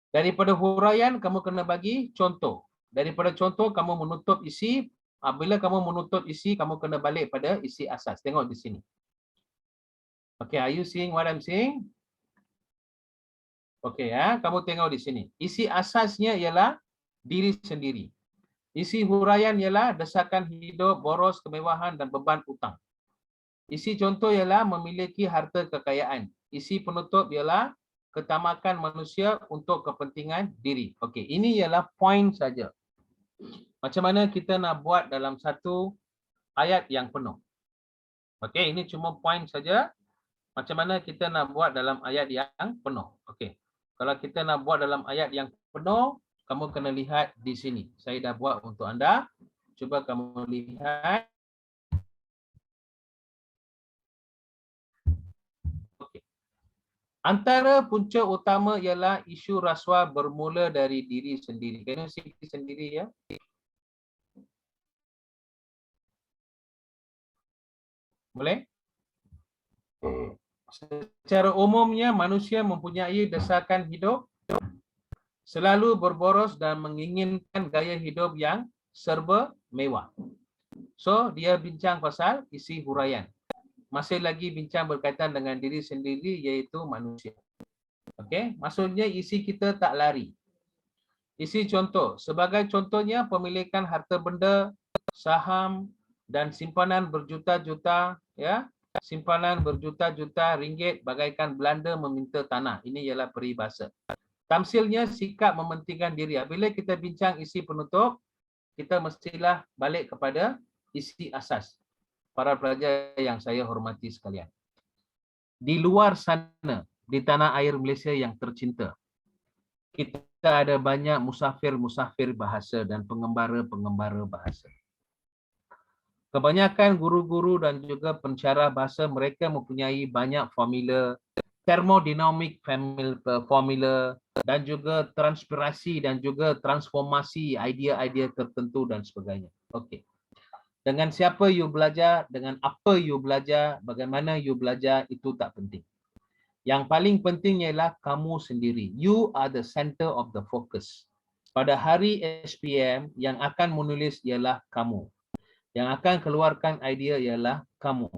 Daripada huraian, kamu kena bagi contoh. Daripada contoh, kamu menutup isi. Bila kamu menutup isi, kamu kena balik pada isi asas. Tengok di sini. Okay, are you seeing what I'm seeing? Okay, kamu tengok di sini. Isi asasnya ialah diri sendiri. Isi huraian ialah desakan hidup, boros, kemewahan dan beban utang. Isi contoh ialah memiliki harta kekayaan. Isi penutup ialah ketamakan manusia untuk kepentingan diri. Okey, ini ialah poin saja. Macam mana kita nak buat dalam satu ayat yang penuh. Okey, ini cuma poin saja. Macam mana kita nak buat dalam ayat yang penuh. Okey. Kalau kita nak buat dalam ayat yang penuh, kamu kena lihat di sini. Saya dah buat untuk anda. Cuba kamu lihat. Antara punca utama ialah isu rasuah bermula dari diri sendiri. Kena diri sendiri ya. Boleh? Secara umumnya manusia mempunyai desakan hidup, selalu berboros dan menginginkan gaya hidup yang serba mewah. So dia bincang pasal isi huraian. Masih lagi bincang berkaitan dengan diri sendiri iaitu manusia. Okey, maksudnya isi kita tak lari. Isi contoh, sebagai contohnya pemilikan harta benda, saham dan simpanan berjuta-juta ya, simpanan berjuta-juta ringgit bagaikan Belanda meminta tanah. Ini ialah peribahasa. Tamsilnya sikap mementingkan diri. Bila kita bincang isi penutup, kita mestilah balik kepada isi asas. Para pelajar yang saya hormati sekalian. Di luar sana, di tanah air Malaysia yang tercinta, kita ada banyak musafir-musafir bahasa dan pengembara-pengembara bahasa. Kebanyakan guru-guru dan juga pensyarah bahasa mereka mempunyai banyak formula, termodinamik formula dan juga transpirasi dan juga transformasi idea-idea tertentu dan sebagainya. Okey. Dengan siapa you belajar, dengan apa you belajar, bagaimana you belajar, itu tak penting. Yang paling penting ialah kamu sendiri. You are the center of the focus. Pada hari SPM, yang akan menulis ialah kamu. Yang akan keluarkan idea ialah kamu.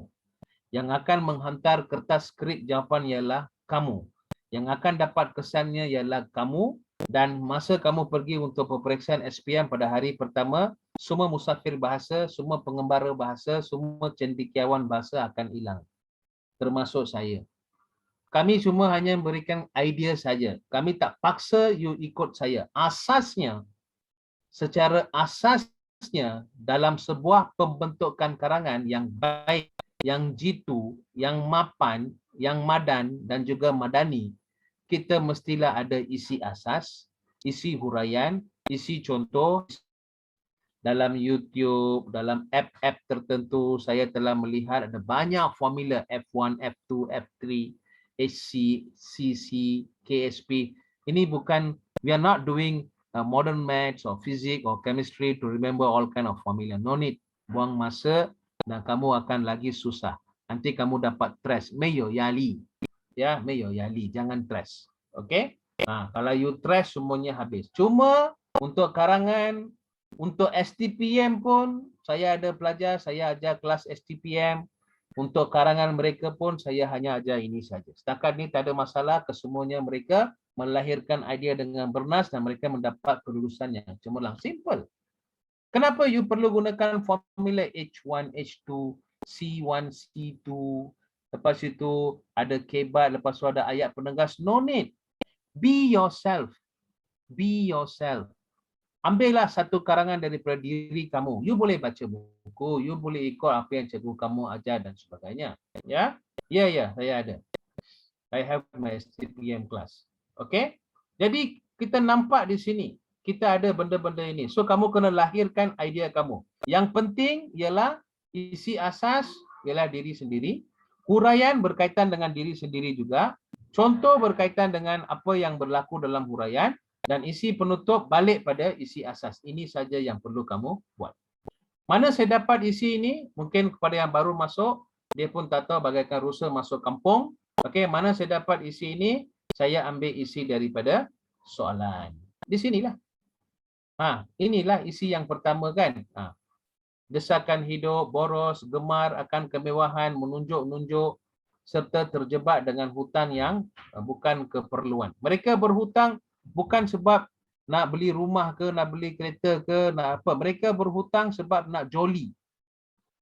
Yang akan menghantar kertas skrip jawapan ialah kamu. Yang akan dapat kesannya ialah kamu. Dan masa kamu pergi untuk peperiksaan SPM pada hari pertama, semua musafir bahasa, semua pengembara bahasa, semua cendekiawan bahasa akan hilang. Termasuk saya. Kami cuma hanya memberikan idea saja. Kami tak paksa you ikut saya. Asasnya, secara asasnya dalam sebuah pembentukan karangan yang baik, yang jitu, yang mapan, yang madan dan juga madani, kita mestilah ada isi asas, isi huraian, isi contoh. Dalam YouTube, dalam app-app tertentu, saya telah melihat ada banyak formula F1, F2, F3, HC, CC, KSP. Ini bukan, we are not doing modern maths or physics or chemistry to remember all kind of formula. No need. Buang masa dan kamu akan lagi susah. Nanti kamu dapat stress. Meyo yali. Ya, meyo yali. Jangan stress. Okay? Nah, kalau you stress, semuanya habis. Cuma untuk karangan, untuk STPM pun, saya ada pelajar, saya ajar kelas STPM. Untuk karangan mereka pun, saya hanya ajar ini saja. Setakat ini tak ada masalah, kesemuanya mereka melahirkan idea dengan bernas dan mereka mendapat kelulusan yang cemerlang. Simple. Kenapa you perlu gunakan formula H1, H2, C1, C2, lepas itu ada kebat, lepas itu ada ayat penegas? No need. Be yourself. Be yourself. Ambillah satu karangan daripada diri kamu. You boleh baca buku, you boleh ikut apa yang cikgu kamu ajar dan sebagainya. Ya, saya ada. I have my STPM class. Okay? Jadi kita nampak di sini, kita ada benda-benda ini. So kamu kena lahirkan idea kamu. Yang penting ialah isi asas ialah diri sendiri. Huraian berkaitan dengan diri sendiri juga. Contoh berkaitan dengan apa yang berlaku dalam huraian. Dan isi penutup balik pada isi asas. Ini saja yang perlu kamu buat. Mana saya dapat isi ini? Mungkin kepada yang baru masuk, dia pun tak tahu bagaikan rusa masuk kampung. Okey, mana saya dapat isi ini? Saya ambil isi daripada soalan. Di sinilah. Inilah isi yang pertama kan. Desakan hidup, boros, gemar akan kemewahan, menunjuk-nunjuk, serta terjebak dengan hutang yang bukan keperluan. Mereka berhutang bukan sebab nak beli rumah ke, nak beli kereta ke, nak apa. Mereka berhutang sebab nak joli.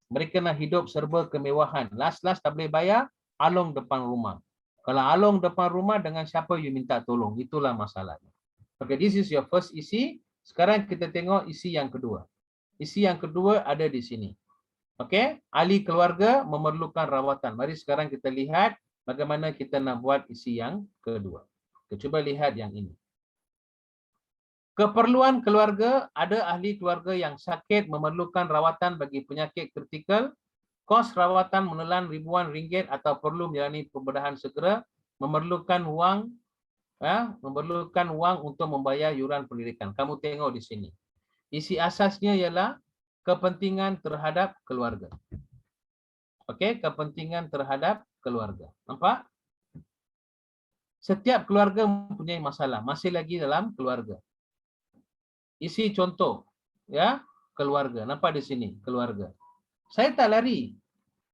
Mereka nak hidup serba kemewahan. Last-last tak boleh bayar, alung depan rumah. Kalau alung depan rumah, dengan siapa you minta tolong? Itulah masalahnya. Okay, this is your first isi. Sekarang kita tengok isi yang kedua. Isi yang kedua ada di sini. Okey, ahli keluarga memerlukan rawatan. Mari sekarang kita lihat bagaimana kita nak buat isi yang kedua. Kita cuba lihat yang ini. Keperluan keluarga, ada ahli keluarga yang sakit memerlukan rawatan bagi penyakit kritikal, kos rawatan menelan ribuan ringgit atau perlu menjalani pembedahan segera, memerlukan wang untuk membayar yuran pendidikan. Kamu tengok di sini. Isi asasnya ialah kepentingan terhadap keluarga. Okey, kepentingan terhadap keluarga. Nampak? Setiap keluarga mempunyai masalah, masih lagi dalam keluarga. Isi contoh, ya, keluarga. Nampak di sini, keluarga. Saya tak lari.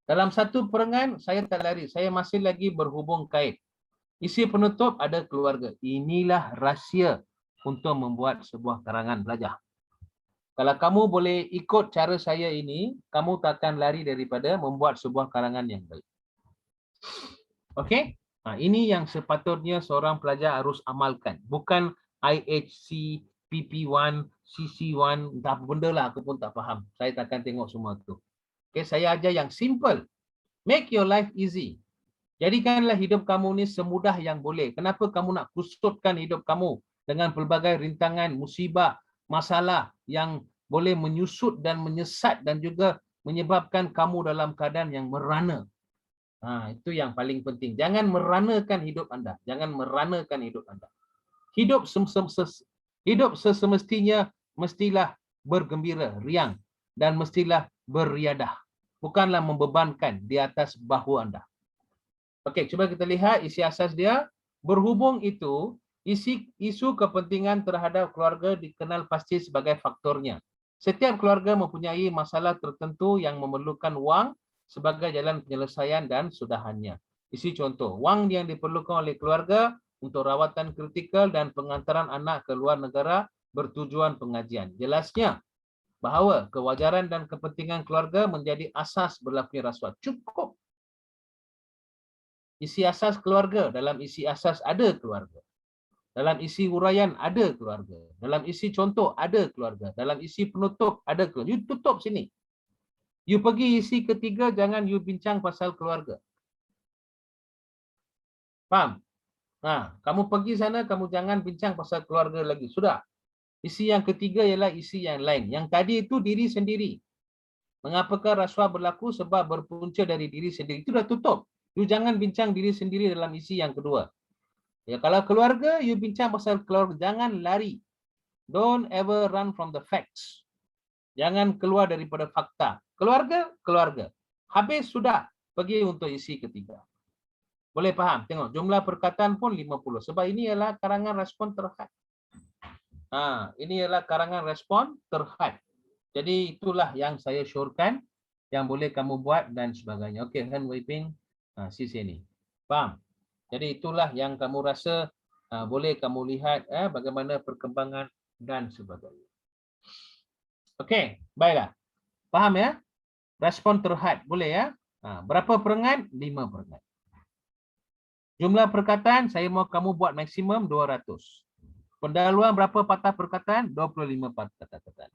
Dalam satu perengan, saya tak lari. Saya masih lagi berhubung kait. Isi penutup ada keluarga. Inilah rahsia untuk membuat sebuah karangan belajar. Kalau kamu boleh ikut cara saya ini, kamu takkan lari daripada membuat sebuah karangan yang baik. Okey? Ini yang sepatutnya seorang pelajar harus amalkan. Bukan IHC, PP1, CC1, entah apa benda lah, aku pun tak faham. Saya takkan tengok semua tu. Okay, saya ajar yang simple. Make your life easy. Jadikanlah hidup kamu ni semudah yang boleh. Kenapa kamu nak kusutkan hidup kamu dengan pelbagai rintangan, musibah, masalah yang boleh menyusut dan menyesat dan juga menyebabkan kamu dalam keadaan yang merana. Itu yang paling penting. Jangan meranakan hidup anda. Jangan meranakan hidup anda. Hidup sesemestinya mestilah bergembira, riang dan mestilah beriadah. Bukanlah membebankan di atas bahu anda. Okey, cuba kita lihat isi asas dia. Berhubung itu, isu kepentingan terhadap keluarga dikenal pasti sebagai faktornya. Setiap keluarga mempunyai masalah tertentu yang memerlukan wang sebagai jalan penyelesaian dan sudahannya. Isi contoh, wang yang diperlukan oleh keluarga untuk rawatan kritikal dan pengantaran anak ke luar negara bertujuan pengajian. Jelasnya, bahawa kewajaran dan kepentingan keluarga menjadi asas berlakunya rasuah. Cukup. Isi asas keluarga, dalam isi asas ada keluarga. Dalam isi huraian ada keluarga. Dalam isi contoh ada keluarga. Dalam isi penutup ada keluarga. You tutup sini. You pergi isi ketiga, jangan you bincang pasal keluarga. Faham? Nah, kamu pergi sana, kamu jangan bincang pasal keluarga lagi. Sudah. Isi yang ketiga ialah isi yang lain. Yang tadi itu diri sendiri. Mengapakah rasuah berlaku? Sebab berpunca dari diri sendiri. Itu dah tutup. You jangan bincang diri sendiri dalam isi yang kedua. Ya, kalau keluarga, you bincang pasal keluarga. Jangan lari. Don't ever run from the facts. Jangan keluar daripada fakta. Keluarga, keluarga. Habis sudah. Pergi untuk isi ketiga. Boleh faham? Tengok, jumlah perkataan pun 50. Sebab ini ialah karangan respon terhad. Ini ialah karangan respon terhad. Jadi itulah yang saya syorkan yang boleh kamu buat dan sebagainya. Okey, hand waving sisi ini. Faham? Jadi itulah yang kamu rasa boleh kamu lihat bagaimana perkembangan dan sebagainya. Okey, baiklah. Faham ya? Respon terhad boleh ya? Berapa perengat? 5 perengat. Jumlah perkataan saya mau kamu buat maksimum 200. Pendahuluan berapa patah perkataan? 25 patah perkataan.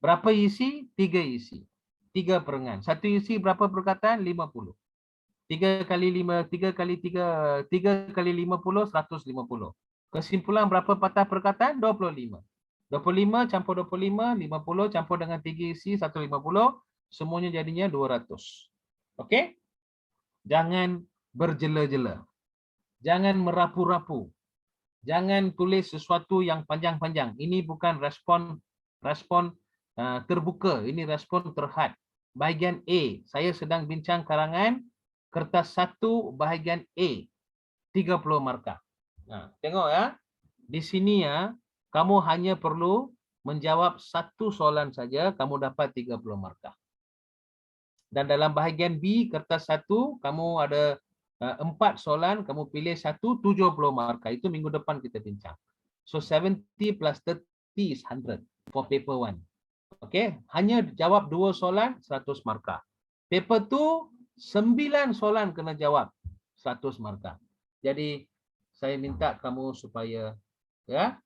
Berapa isi? 3 isi. 3 perengan. Satu isi berapa perkataan? 50. 3 kali 5, 3 kali 3, 3 kali 50, 150. Kesimpulan berapa patah perkataan? 25. 25 campur 25, 50 campur dengan 3 isi, 150. Semuanya jadinya 200. Okey? Jangan berjela-jela. Jangan merapu-rapu. Jangan tulis sesuatu yang panjang-panjang. Ini bukan respon terbuka. Ini respon terhad. Bahagian A. Saya sedang bincang karangan kertas 1 bahagian A. 30 markah. Tengok ya. Di sini ya, kamu hanya perlu menjawab satu soalan saja, kamu dapat 30 markah. Dan dalam bahagian B, kertas 1, kamu ada 4 soalan, kamu pilih 1, 70 markah. Itu minggu depan kita bincang. So 70 plus 30 is 100 for paper 1. Okey, hanya jawab 2 soalan 100 markah. Paper 2 9 soalan kena jawab 100 markah. Jadi saya minta kamu supaya ya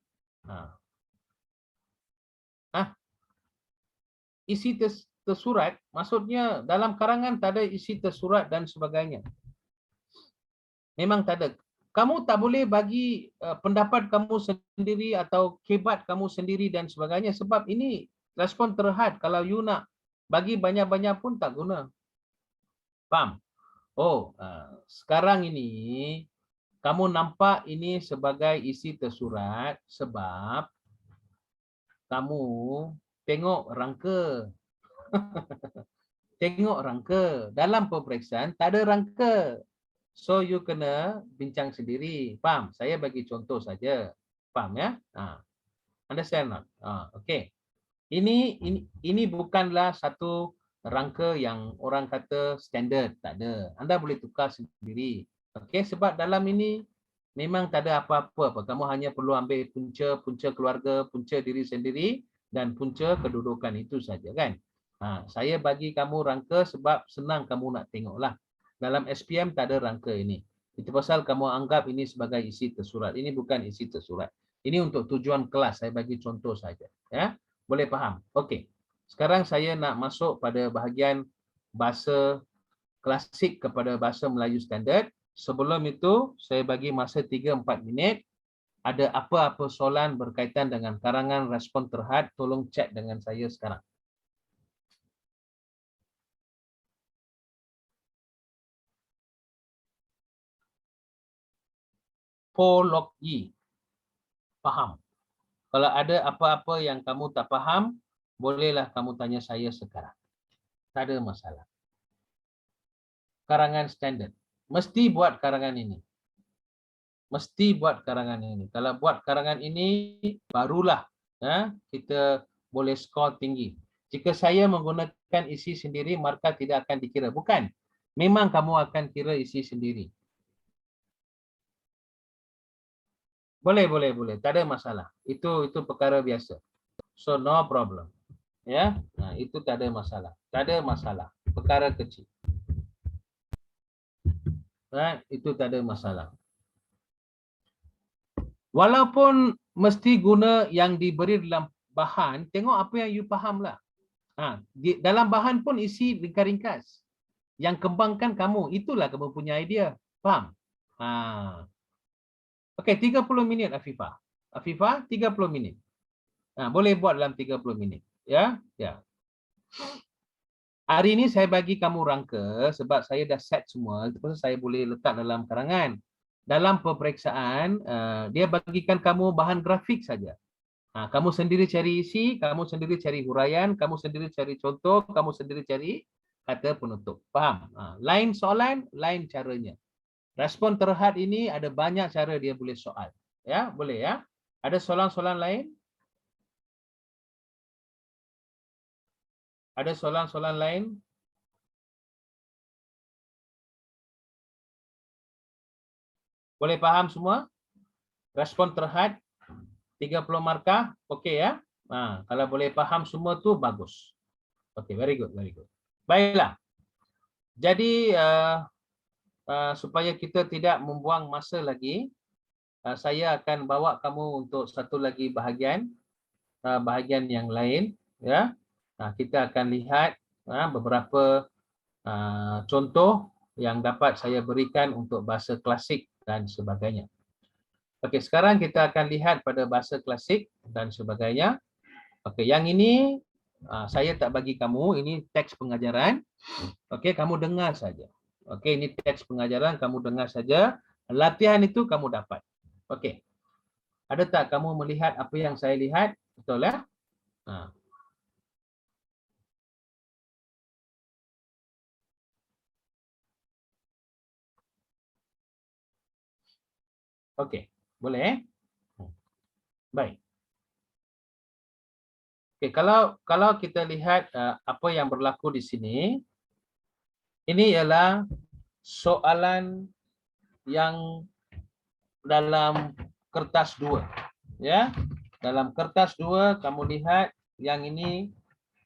isi tersurat, maksudnya dalam karangan tak ada isi tersurat dan sebagainya. Memang tak ada. Kamu tak boleh bagi pendapat kamu sendiri atau kebat kamu sendiri dan sebagainya sebab ini respon terhad. Kalau you nak bagi banyak-banyak pun tak guna. Faham? Oh, sekarang ini kamu nampak ini sebagai isi tersurat sebab kamu tengok rangka. Tengok rangka. Dalam peperiksaan tak ada rangka. So you kena bincang sendiri. Faham? Saya bagi contoh saja. Faham ya? Understand not? Okay. Ini bukanlah satu rangka yang orang kata standard. Tak ada. Anda boleh tukar sendiri. Okay. Sebab dalam ini memang tak ada apa-apa. Kamu hanya perlu ambil punca keluarga, punca diri sendiri dan punca kedudukan itu saja kan. Saya bagi kamu rangka sebab senang kamu nak tengoklah. Dalam SPM tak ada rangka ini. Itu pasal kamu anggap ini sebagai isi tersurat. Ini bukan isi tersurat. Ini untuk tujuan kelas. Saya bagi contoh saja. Ya, boleh faham? Okey. Sekarang saya nak masuk pada bahagian bahasa klasik kepada bahasa Melayu standard. Sebelum itu, saya bagi masa 3-4 minit. Ada apa-apa soalan berkaitan dengan karangan respon terhad, tolong cek dengan saya sekarang. Pologi. Faham. Kalau ada apa-apa yang kamu tak faham, bolehlah kamu tanya saya sekarang. Tak ada masalah. Karangan standard. Mesti buat karangan ini. Mesti buat karangan ini. Kalau buat karangan ini, barulah kita boleh skor tinggi. Jika saya menggunakan isi sendiri, markah tidak akan dikira. Bukan. Memang kamu akan kira isi sendiri. Boleh. Tak ada masalah. Itu perkara biasa. So, no problem. Ya, nah, itu tak ada masalah. Tak ada masalah. Perkara kecil. Itu tak ada masalah. Walaupun mesti guna yang diberi dalam bahan, tengok apa yang you faham lah. Dalam bahan pun isi ringkas-ringkas. Yang kembangkan kamu, itulah kamu punya idea. Faham? Okey, 30 minit Afifah. Afifah, 30 minit. Boleh buat dalam 30 minit. Ya, ya. Hari ini saya bagi kamu rangka sebab saya dah set semua, terus saya boleh letak dalam karangan. Dalam peperiksaan, dia bagikan kamu bahan grafik saja. Kamu sendiri cari isi, kamu sendiri cari huraian, kamu sendiri cari contoh, kamu sendiri cari kata penutup. Faham? Lain soalan, lain caranya. Respon terhad ini ada banyak cara dia boleh soal. Ya, boleh ya. Ada soalan-soalan lain? Ada soalan-soalan lain? Boleh faham semua? Respon terhad 30 markah, okey ya? Kalau boleh faham semua tu bagus. Okey, very good, very good. Baiklah. Jadi supaya kita tidak membuang masa lagi, saya akan bawa kamu untuk satu lagi bahagian, bahagian yang lain, ya. Kita akan lihat beberapa contoh yang dapat saya berikan untuk bahasa klasik dan sebagainya. Okey, sekarang kita akan lihat pada bahasa klasik dan sebagainya. Okey, yang ini saya tak bagi kamu, ini teks pengajaran. Okey, kamu dengar saja. Okey, ini teks pengajaran, kamu dengar saja. Latihan itu kamu dapat. Okey. Ada tak kamu melihat apa yang saya lihat? Betul ya? Okey, boleh? Baik. Okey, kalau kita lihat apa yang berlaku di sini, ini ialah soalan yang dalam kertas 2, ya. Dalam kertas 2 kamu lihat yang ini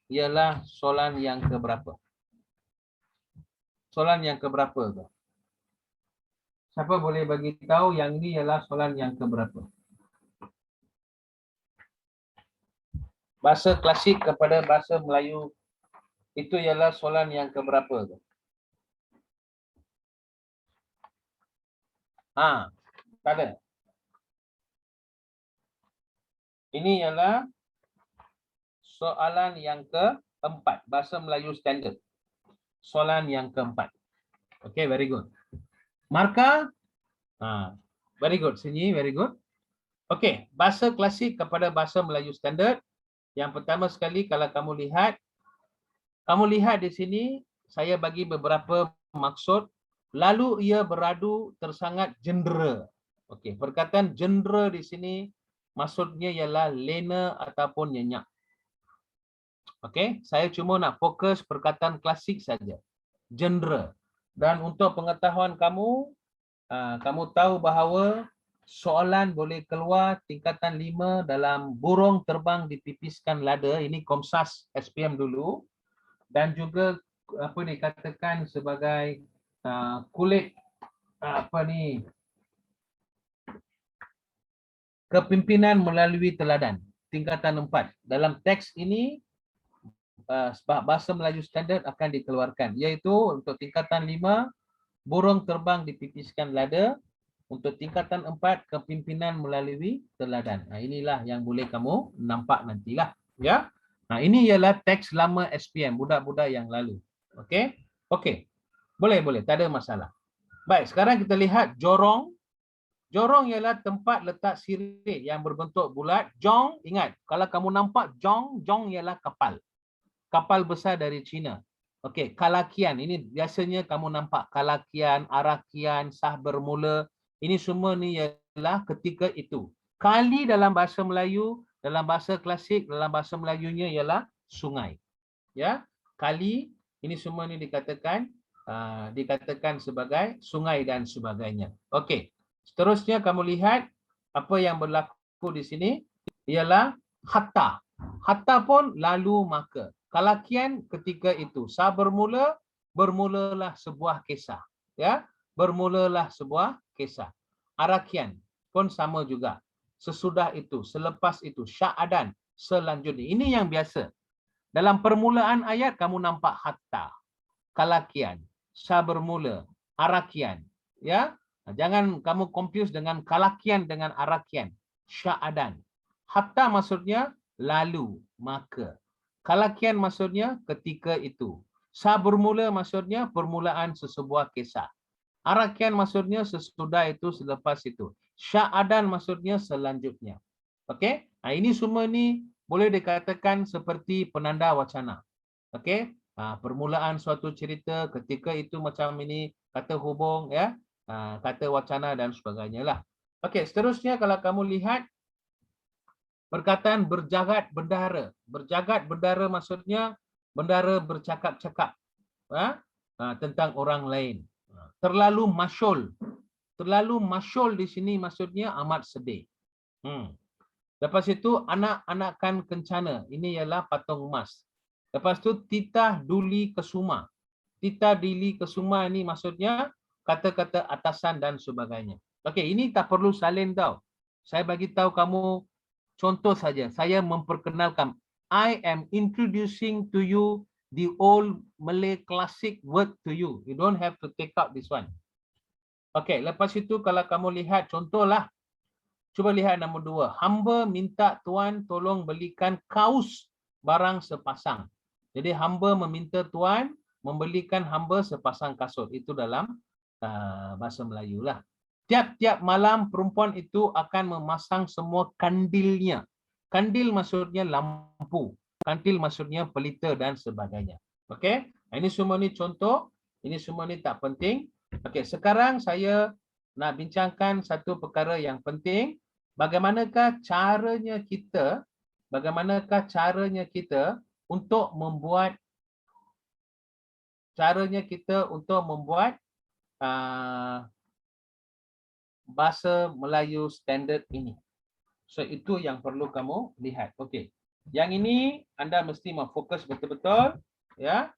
ialah soalan yang keberapa? Soalan yang keberapa tu? Siapa boleh bagi tahu yang ini ialah soalan yang keberapa? Bahasa klasik kepada bahasa Melayu itu ialah soalan yang keberapa tu? Tak ada. Ini ialah soalan yang keempat, bahasa Melayu standard. Soalan yang keempat. Okay, very good. Markah? Very good, Sunyi, very good. Okay, bahasa klasik kepada bahasa Melayu standard. Yang pertama sekali, kalau kamu lihat di sini, saya bagi beberapa maksud. Lalu ia beradu tersangat jendera. Okey, perkataan jendera di sini maksudnya ialah lena ataupun nyenyak. Okey, saya cuma nak fokus perkataan klasik saja. Jendera. Dan untuk pengetahuan kamu, kamu tahu bahawa soalan boleh keluar tingkatan 5 dalam burung terbang dipipiskan lada. Ini Komsas SPM dulu. Dan juga apa dikatakan sebagai kulit kepimpinan melalui teladan tingkatan 4. Dalam teks ini bahasa Melayu standard akan dikeluarkan, iaitu untuk tingkatan 5 burung terbang dipipiskan lada, untuk tingkatan 4 kepimpinan melalui teladan. Inilah yang boleh kamu nampak nantilah, ya. Ini ialah teks lama SPM budak-budak yang lalu. Okey? Okey. Boleh, tak ada masalah. Baik, sekarang kita lihat jorong. Jorong ialah tempat letak sirih yang berbentuk bulat. Jong, ingat, kalau kamu nampak jong ialah kapal. Kapal besar dari China. Okey, kalakian. Ini biasanya kamu nampak kalakian, arakian, sah bermula. Ini semua ni ialah ketika itu. Kali dalam bahasa Melayu, dalam bahasa klasik, dalam bahasa Melayunya ialah sungai. Ya, kali ini semua ni dikatakan sebagai sungai dan sebagainya. Okey. Seterusnya kamu lihat apa yang berlaku di sini ialah hatta. Hatta pun lalu maka. Kalakian ketika itu. Sa bermula, bermulalah sebuah kisah. Ya, bermulalah sebuah kisah. Arakian pun sama juga. Sesudah itu, selepas itu, sya'adan, selanjutnya. Ini yang biasa. Dalam permulaan ayat kamu nampak hatta, kalakian, sa bermula, arakian. Ya, jangan kamu confuse dengan kalakian dengan arakian. Sya'adan. Hatta maksudnya lalu, maka. Kalakian maksudnya ketika itu. Sa bermula maksudnya permulaan sesebuah kisah. Arakian maksudnya sesudah itu, selepas itu. Sya'adan maksudnya selanjutnya. Okey? Nah, ini semua ni boleh dikatakan seperti penanda wacana. Okey? Permulaan suatu cerita ketika itu macam ini, kata hubung, ya, kata wacana dan sebagainya lah. Okey, seterusnya kalau kamu lihat perkataan berjagat bendara. Berjagat bendara maksudnya bendara bercakap-cakap tentang orang lain. Terlalu masyul. Terlalu masyul di sini maksudnya amat sedih. Lepas itu anak-anakan kencana. Ini ialah patung emas. Lepas itu titah duli kesuma. Titah dili kesuma ini maksudnya kata-kata atasan dan sebagainya. Okey, ini tak perlu salin tau. Saya bagi tahu kamu contoh saja. Saya memperkenalkan. I am introducing to you the old Malay classic word to you. You don't have to take out this one. Okey, lepas itu kalau kamu lihat contohlah. Cuba lihat nombor 2. Hamba minta tuan tolong belikan kaus barang sepasang. Jadi hamba meminta tuan membelikan hamba sepasang kasut. Itu dalam bahasa Melayu lah. Tiap-tiap malam perempuan itu akan memasang semua kandilnya. Kandil maksudnya lampu. Kandil maksudnya pelita dan sebagainya. Okey? Ini semua ni contoh. Ini semua ni tak penting. Okey, sekarang saya nak bincangkan satu perkara yang penting. Bagaimanakah caranya kita untuk membuat bahasa Melayu standard ini. So itu yang perlu kamu lihat. Okey. Yang ini anda mesti memfokus betul-betul, ya.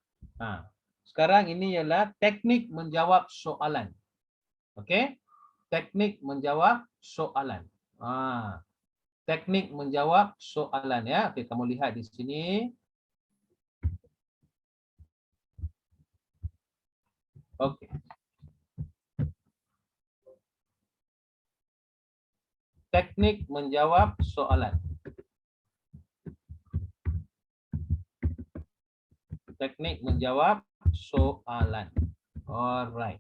Sekarang ini ialah teknik menjawab soalan. Okey? Teknik menjawab soalan. Teknik menjawab soalan, ya. Okey, kamu lihat di sini. Okey. Teknik menjawab soalan. Teknik menjawab soalan. Alright.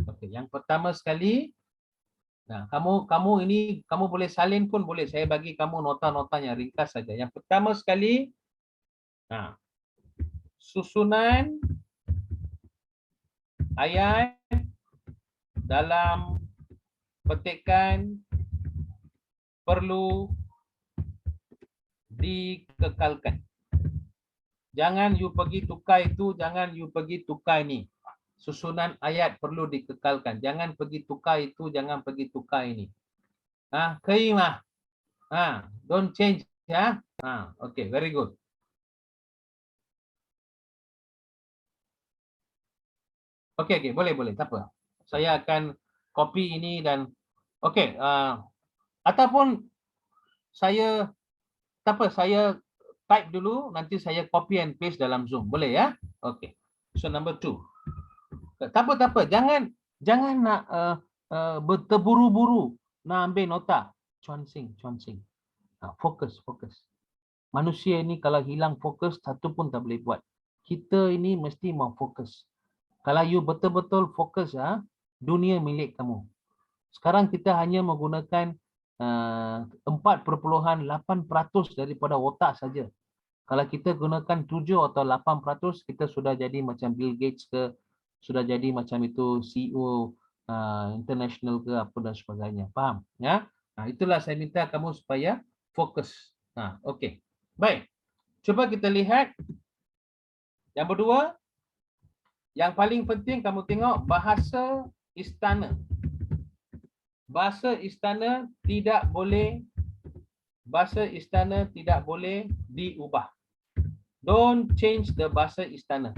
Okey, yang pertama sekali, kamu ini kamu boleh salin pun boleh. Saya bagi kamu nota-notanya ringkas saja. Yang pertama sekali, susunan ayat dalam petikan perlu dikekalkan. Jangan you pergi tukar itu, jangan you pergi tukar ini. Susunan ayat perlu dikekalkan. Jangan pergi tukar itu, jangan pergi tukar ini. Keimah. Don't change, ya. Okay, very good. Okay, boleh, tak apa. Saya akan copy ini dan okay, ataupun saya tak apa, saya type dulu, nanti saya copy and paste dalam Zoom. Boleh, ya? Okay. So number 2. Tak apa. Jangan nak terburu-buru nak ambil nota. Chuan Sing. Fokus. Manusia ini kalau hilang fokus, satu pun tak boleh buat. Kita ini mesti mau fokus. Kalau you betul-betul fokus, dunia milik kamu. Sekarang kita hanya menggunakan 4.8% daripada otak saja. Kalau kita gunakan 7 atau 8%, kita sudah jadi macam Bill Gates ke, sudah jadi macam itu CEO international ke apa dan sebagainya. Faham? Ya? Itulah saya minta kamu supaya fokus. Okey. Baik. Cuba kita lihat yang kedua. Yang paling penting kamu tengok bahasa istana. Bahasa istana tidak boleh bahasa istana tidak boleh diubah. Don't change the bahasa istana.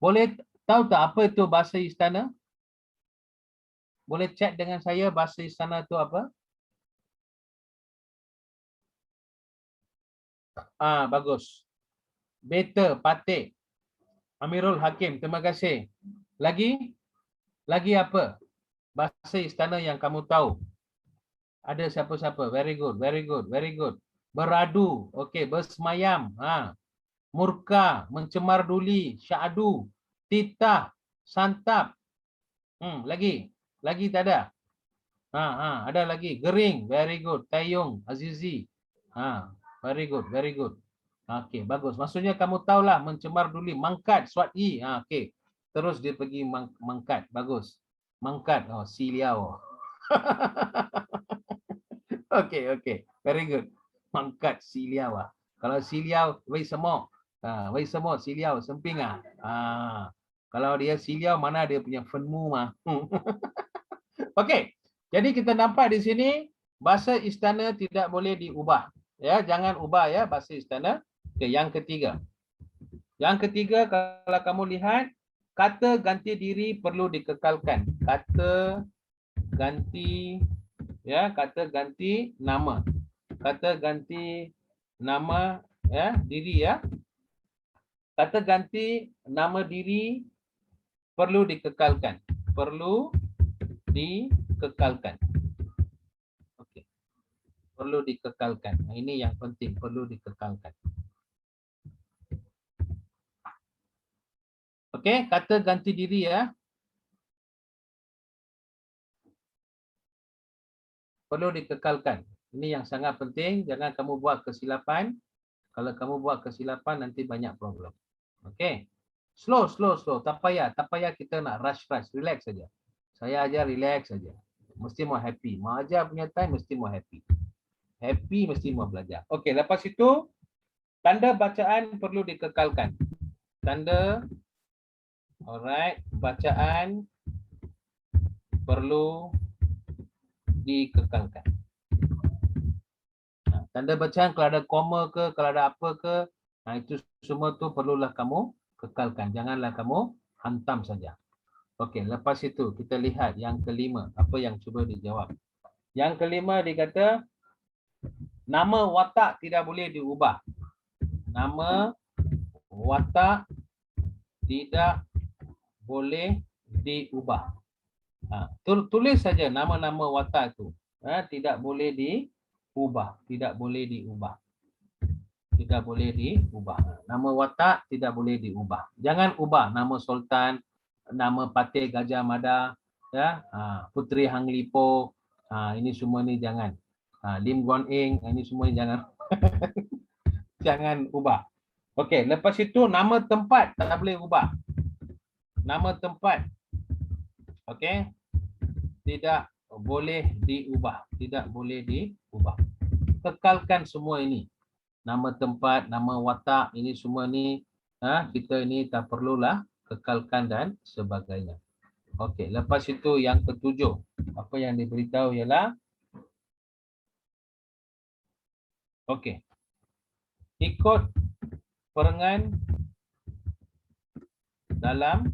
Boleh tahu tak apa itu bahasa istana? Boleh cek dengan saya bahasa istana itu apa? Bagus. Better, Patih. Amirul Hakim, terima kasih. Lagi? Lagi apa? Bahasa istana yang kamu tahu. Ada siapa-siapa? Very good, very good, very good. Beradu, okey, bersemayam, murka, mencemar duli, syahdu, titah, santap. Lagi tak ada? Ada lagi. Gering, very good. Taeyong, Azizi. Very good, very good. Okey, bagus. Maksudnya kamu tahulah mencemar duli, mangkat, swat i. Okey. Terus dia pergi mangkat. Bagus. Mangkat, siliau. Okey, okey. Very good. Mangkat siliau. Kalau siliau, wei semua. Wei semua siliau, semping . Kalau dia siliau, mana dia punya fenmu mah. Okey. Jadi kita nampak di sini bahasa istana tidak boleh diubah. Ya, jangan ubah ya bahasa istana. Okey, yang ketiga. Yang ketiga, kalau kamu lihat, kata ganti diri perlu dikekalkan. Kata ganti nama. Kata ganti nama diri ya. Kata ganti nama diri perlu dikekalkan. Perlu dikekalkan. Okey. Perlu dikekalkan. Ini yang penting, perlu dikekalkan. Okey, kata ganti diri ya. Perlu dikekalkan. Ini yang sangat penting, jangan kamu buat kesilapan. Kalau kamu buat kesilapan nanti banyak problem. Okey. Slow. Tak payah kita nak rush. Relax saja. Saya ajar relax saja. Mesti mau happy. Mau ajar punya time mesti mau happy. Happy mesti mau belajar. Okey, lepas itu tanda bacaan perlu dikekalkan. Tanda bacaan perlu dikekalkan. Tanda bacaan kalau ada koma ke, kalau ada apa ke, itu semua tu perlulah kamu kekalkan. Janganlah kamu hantam saja. Okey, lepas itu kita lihat yang kelima. Apa yang cuba dijawab. Yang kelima dikata, nama watak tidak boleh diubah. Nama watak tidak boleh diubah. Tulis saja nama-nama watak itu. Tidak boleh diubah. Tidak boleh diubah. Tidak boleh diubah. Nama watak tidak boleh diubah. Jangan ubah nama Sultan, nama Patih Gajah Mada, ya, Puteri Hang Lipo, ini semua ni jangan. Lim Guan Eng, ini semua ni jangan. Jangan ubah. Okey, lepas itu nama tempat tak boleh ubah. Nama tempat, okey, tidak boleh diubah. Tidak boleh diubah. Kekalkan semua ini. Nama tempat, nama watak, ini semua ni kita ini tak perlulah kekalkan dan sebagainya. Okey, lepas itu yang ketujuh. Apa yang diberitahu ialah okey. Ikut perengan dalam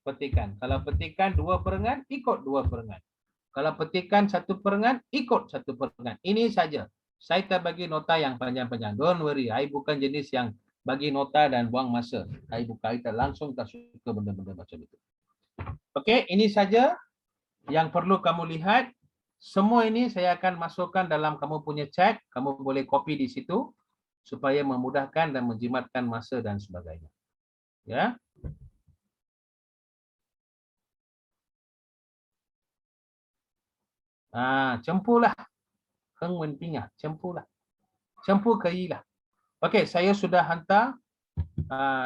petikan. Kalau petikan 2 perengan, ikut 2 perengan. Kalau petikan 1 perengan, ikut 1 perengan. Ini saja. Saya tak bagi nota yang panjang-panjang. Don't worry, I bukan jenis yang bagi nota dan buang masa. I bukan, I tak langsung tak suka benda-benda macam itu. Okey, ini saja yang perlu kamu lihat. Semua ini saya akan masukkan dalam kamu punya chat. Kamu boleh copy di situ supaya memudahkan dan menjimatkan masa dan sebagainya. Ya. Cempulah. Heng wen ping cempulah. Cempu kailah. Okey, saya sudah hantar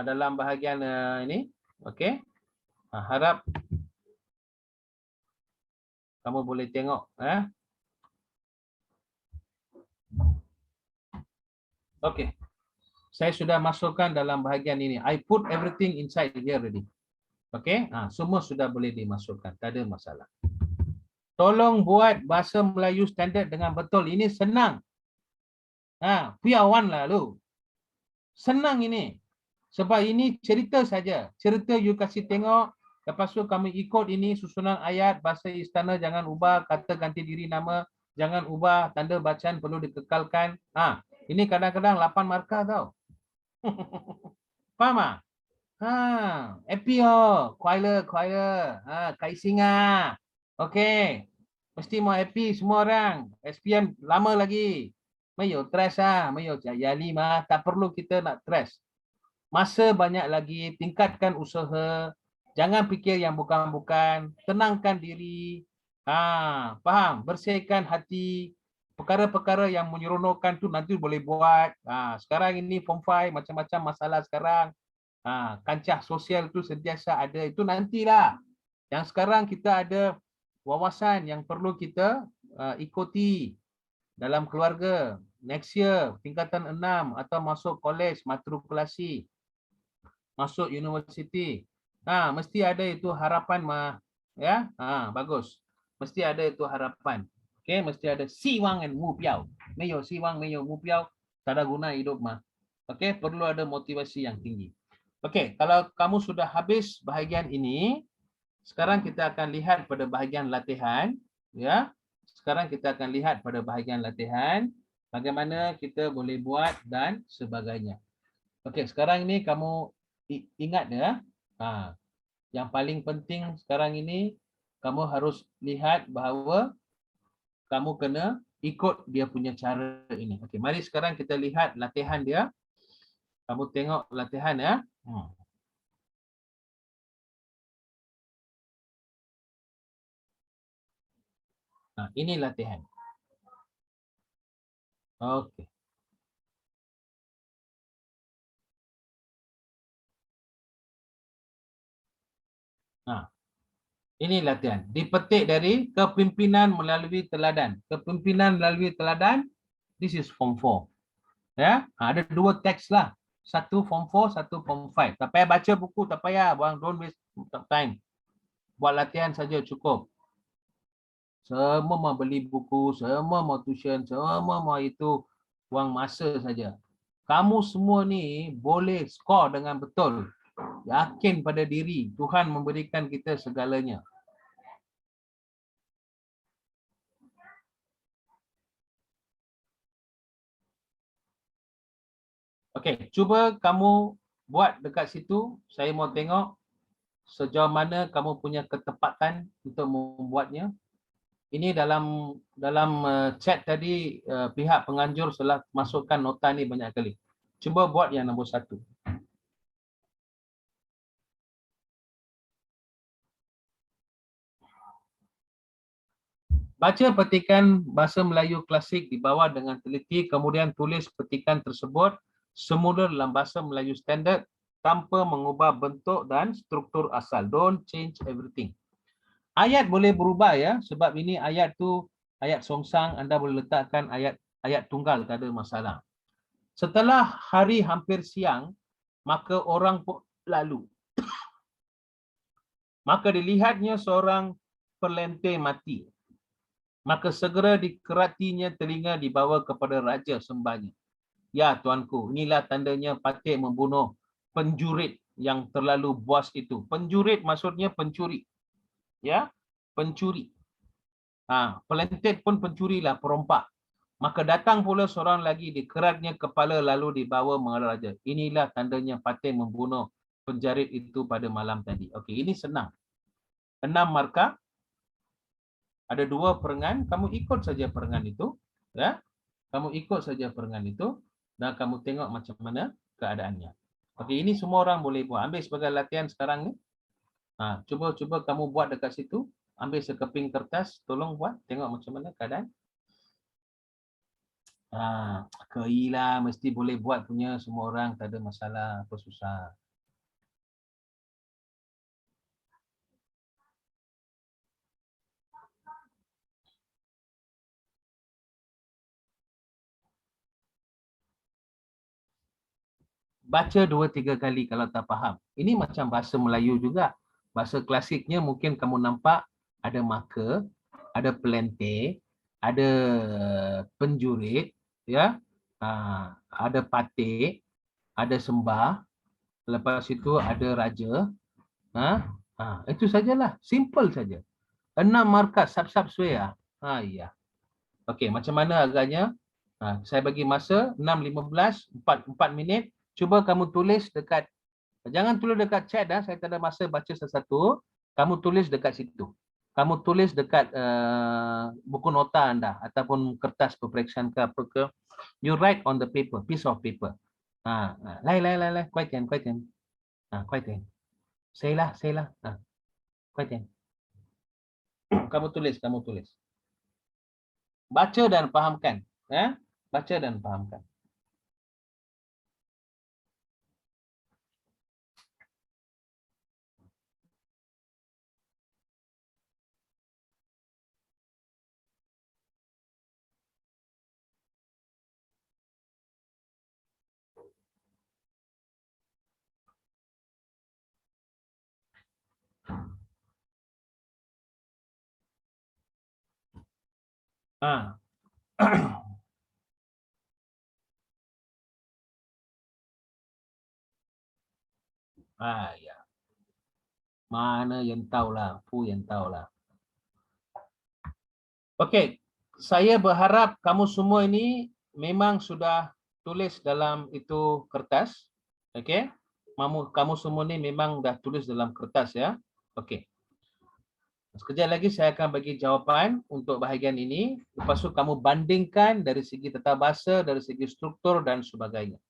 dalam bahagian ini. Okey. Harap kamu boleh tengok. Okey. Saya sudah masukkan dalam bahagian ini. I put everything inside here already. Okey. Semua sudah boleh dimasukkan. Tak ada masalah. Tolong buat bahasa Melayu standard dengan betul. Ini senang. Piawan lah lu. Senang ini. Sebab ini cerita saja. Cerita you kasih tengok. Lepas tu kami ikut ini susunan ayat. Bahasa istana jangan ubah. Kata ganti diri nama. Jangan ubah. Tanda bacaan perlu dikekalkan. Ini kadang-kadang 8 markah tau. Faham tak? Happy oh. Choir. Kai singa. Okey. Mesti mau happy semua orang. SPM lama lagi. Mayo stress mayo jali mah tak perlu kita nak stress. Masa banyak lagi, tingkatkan usaha. Jangan fikir yang bukan-bukan, tenangkan diri. Faham? Bersihkan hati. Perkara-perkara yang menyeronokkan tu nanti boleh buat. Sekarang ini form 5 macam-macam masalah sekarang. Kancah sosial tu sentiasa ada, itu nantilah. Yang sekarang kita ada wawasan yang perlu kita ikuti dalam keluarga. Next year, tingkatan 6 atau masuk college, matrikulasi, masuk universiti. Mesti ada itu harapan mah. Ya, bagus. Mesti ada itu harapan. Okey, mesti ada siwang dan mupiao. Meyo siwang, meyo mupiao, tak ada guna hidup mah. Okey, perlu ada motivasi yang tinggi. Okey, kalau kamu sudah habis bahagian ini, sekarang kita akan lihat pada bahagian latihan, ya. Sekarang kita akan lihat pada bahagian latihan bagaimana kita boleh buat dan sebagainya. Okey, sekarang ini kamu ingat ya. Yang paling penting sekarang ini kamu harus lihat bahawa kamu kena ikut dia punya cara ini. Okey, mari sekarang kita lihat latihan dia. Kamu tengok latihan ya. Ini latihan. Okey. Ini latihan. Dipetik dari kepimpinan melalui teladan. Kepimpinan melalui teladan, this is form 4. Ya, ada 2 teks lah. Satu form 4, satu form 5. Tak payah baca buku, tak payah. Don't waste time. Buat latihan saja cukup. Semua mau beli buku, semua mau tuition, semua mau itu buang masa saja. Kamu semua ni boleh skor dengan betul. Yakin pada diri. Tuhan memberikan kita segalanya. Okey, cuba kamu buat dekat situ. Saya mau tengok sejauh mana kamu punya ketepatan untuk membuatnya. Ini dalam chat tadi pihak penganjur telah masukkan nota ni banyak kali. Cuba buat yang nombor 1. Baca petikan bahasa Melayu klasik di bawah dengan teliti, kemudian tulis petikan tersebut semula dalam bahasa Melayu standard tanpa mengubah bentuk dan struktur asal. Don't change everything. Ayat boleh berubah ya, sebab ini ayat tu ayat songsang, anda boleh letakkan ayat tunggal, tak ada masalah. Setelah hari hampir siang, maka orang pun lalu. Maka dilihatnya seorang perlente mati. Maka segera dikeratinya telinga dibawa kepada raja sembahnya. Ya tuanku, inilah tandanya patih membunuh penjurit yang terlalu buas itu. Penjurit maksudnya pencuri. Ya, pencuri. Pelentit pun pencurilah, perompak. Maka datang pula seorang lagi, dikeratnya kepala lalu dibawa menghadap raja. Inilah tandanya patih membunuh penjarit itu pada malam tadi. Okey, ini senang. 6 markah. Ada 2 perengan, kamu ikut saja perengan itu, ya. Kamu ikut saja perengan itu dan kamu tengok macam mana keadaannya. Okey, ini semua orang boleh buat. Ambil sebagai latihan sekarang ni. Cuba kamu buat dekat situ, ambil sekeping kertas, tolong buat, tengok macam mana keadaan. Keilah mesti boleh buat punya semua orang, tak ada masalah, apa susah. Baca 2-3 kali kalau tak faham. Ini macam bahasa Melayu juga. Bahasa klasiknya mungkin kamu nampak ada marker, ada pelente, ada penjurit, ya. Ada Patih, ada Sembah, lepas itu ada Raja. Itu sajalah, simple saja. 6 markas sab-sab suaya. Ya. Okey, macam mana agaknya? Saya bagi masa 6:15, 4 minit. Cuba kamu tulis dekat, jangan tulis dekat chat saya tak ada masa baca satu-satu. Kamu tulis dekat situ. Kamu tulis dekat buku nota anda ataupun kertas peperiksaan ke apa ke. You write on the paper, piece of paper. Lai, quay tiền. Quay tiền. Say lah. Quay tiền. Kamu tulis. Baca dan fahamkan. Baca dan fahamkan. Ya. Mana yang tahulah, Fu yang tahulah. Okey, saya berharap kamu semua ini memang sudah tulis dalam itu kertas. Okey? Kamu semua ni memang dah tulis dalam kertas ya. Okey. Sekejap lagi saya akan bagi jawapan untuk bahagian ini. Lepas tu kamu bandingkan dari segi tata bahasa, dari segi struktur dan sebagainya.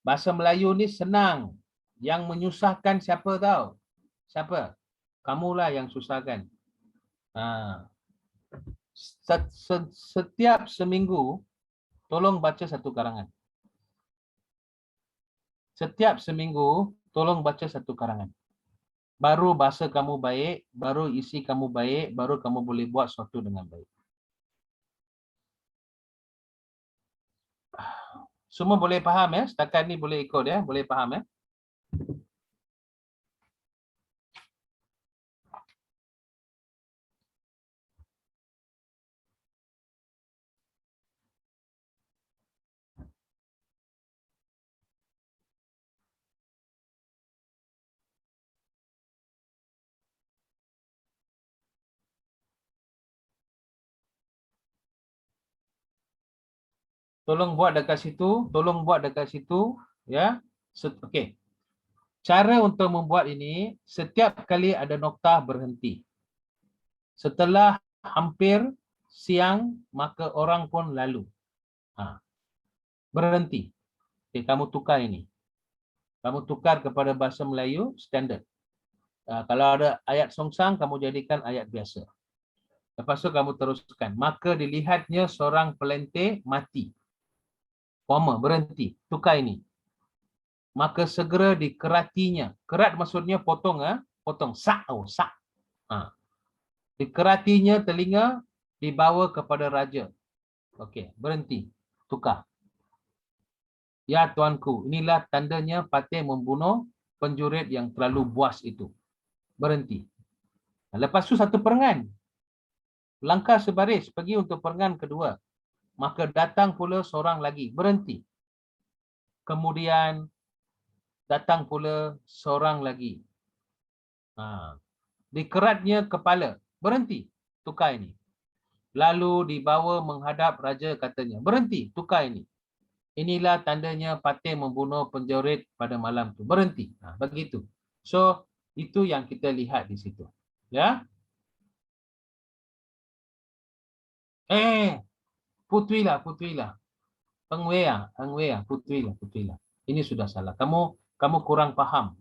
Bahasa Melayu ni senang. Yang menyusahkan siapa tahu? Siapa? Kamulah yang susahkan. Setiap seminggu, tolong baca satu karangan. Setiap seminggu, tolong baca satu karangan. Baru bahasa kamu baik, baru isi kamu baik, baru kamu boleh buat sesuatu dengan baik. Semua boleh faham ya? Setakat ni boleh ikut ya? Boleh faham ya? Tolong buat dekat situ, ya. Okey. Cara untuk membuat ini, setiap kali ada noktah berhenti. Setelah hampir siang, maka orang pun lalu. Berhenti. Okay, kamu tukar ini. Kamu tukar kepada bahasa Melayu standard. Kalau ada ayat songsang, kamu jadikan ayat biasa. Lepas tu kamu teruskan. Maka dilihatnya seorang pelentir mati. Koma, berhenti. Tukar ini. Maka segera dikeratinya. Kerat maksudnya potong. Potong. Sak. Sak. Dikeratinya telinga, dibawa kepada raja. Okey, berhenti. Tukar. Ya tuanku, inilah tandanya Patih membunuh penjurit yang terlalu buas itu. Berhenti. Lepas tu satu perangan. Langkah sebaris pergi untuk perangan kedua. Maka datang pula seorang lagi. Berhenti. Kemudian datang pula seorang lagi. Dikeratnya kepala. Berhenti. Tukar ini. Lalu dibawa menghadap raja katanya. Berhenti. Tukar ini. Inilah tandanya Patih membunuh penjurit pada malam itu. Berhenti. Begitu. So, itu yang kita lihat di situ. Ya. Putwilah. Putwilah. Ini sudah salah. Kamu kurang faham.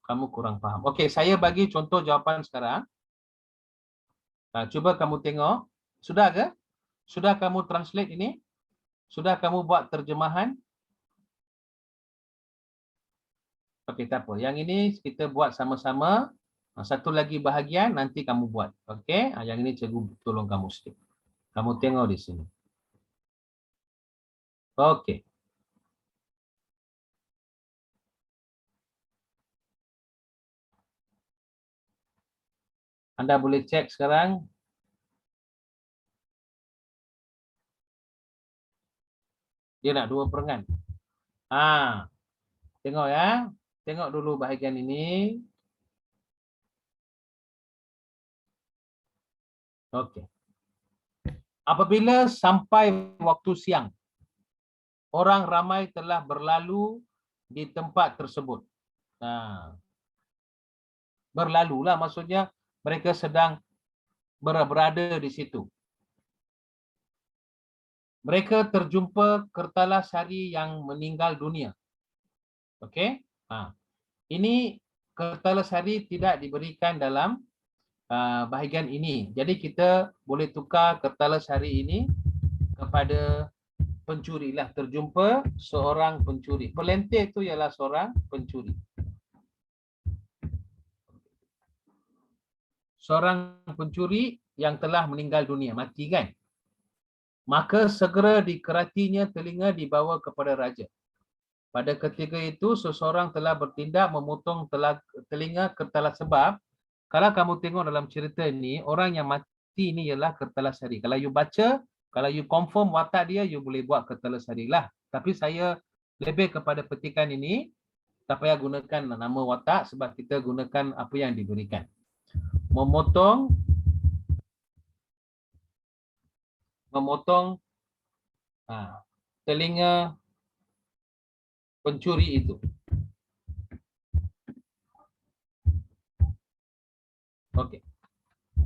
Kamu kurang faham. Okey, saya bagi contoh jawapan sekarang. Cuba kamu tengok. Sudah ke? Sudah kamu translate ini? Sudah kamu buat terjemahan? Okey, tak apa. Yang ini kita buat sama-sama. Satu lagi bahagian nanti kamu buat. Okey, yang ini cikgu tolong kamu sikit. Kamu tengok di sini. Okey. Anda boleh cek sekarang. Dia nak 2 perengan. Ha, tengok ya. Tengok dulu bahagian ini. Okey. Apabila sampai waktu siang, orang ramai telah berlalu di tempat tersebut. Berlalulah maksudnya mereka sedang berada di situ. Mereka terjumpa Kertalasari yang meninggal dunia. Okey? Ini Kertalasari tidak diberikan dalam bahagian ini. Jadi kita boleh tukar Kertalasari ini kepada pencuri lah. Terjumpa seorang pencuri. Pelentir itu ialah seorang pencuri. Seorang pencuri yang telah meninggal dunia, mati kan? Maka segera dikeratinya telinga dibawa kepada raja. Pada ketika itu, seseorang telah bertindak memotong telinga Kertalas. Sebab, kalau kamu tengok dalam cerita ini, orang yang mati ini ialah Kertalasari. Kalau you baca, kalau you confirm watak dia, you boleh buat Kertalasari lah. Tapi saya lebih kepada petikan ini, tak payah gunakan nama watak sebab kita gunakan apa yang diberikan. Memotong telinga pencuri itu. Okey.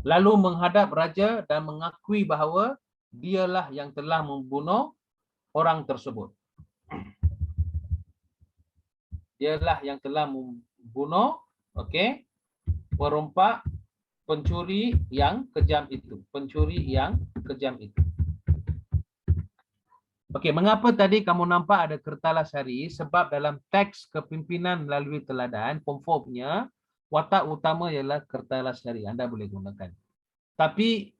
Lalu menghadap raja dan mengakui bahawa dialah yang telah membunuh orang tersebut. Dialah yang telah membunuh, okey, perompak, pencuri yang kejam itu. Pencuri yang kejam itu. Okey, mengapa tadi kamu nampak ada Kertalasari? Sebab dalam teks kepimpinan melalui teladan, form 4 punya, watak utama ialah Kertalasari. Anda boleh gunakan. Tapi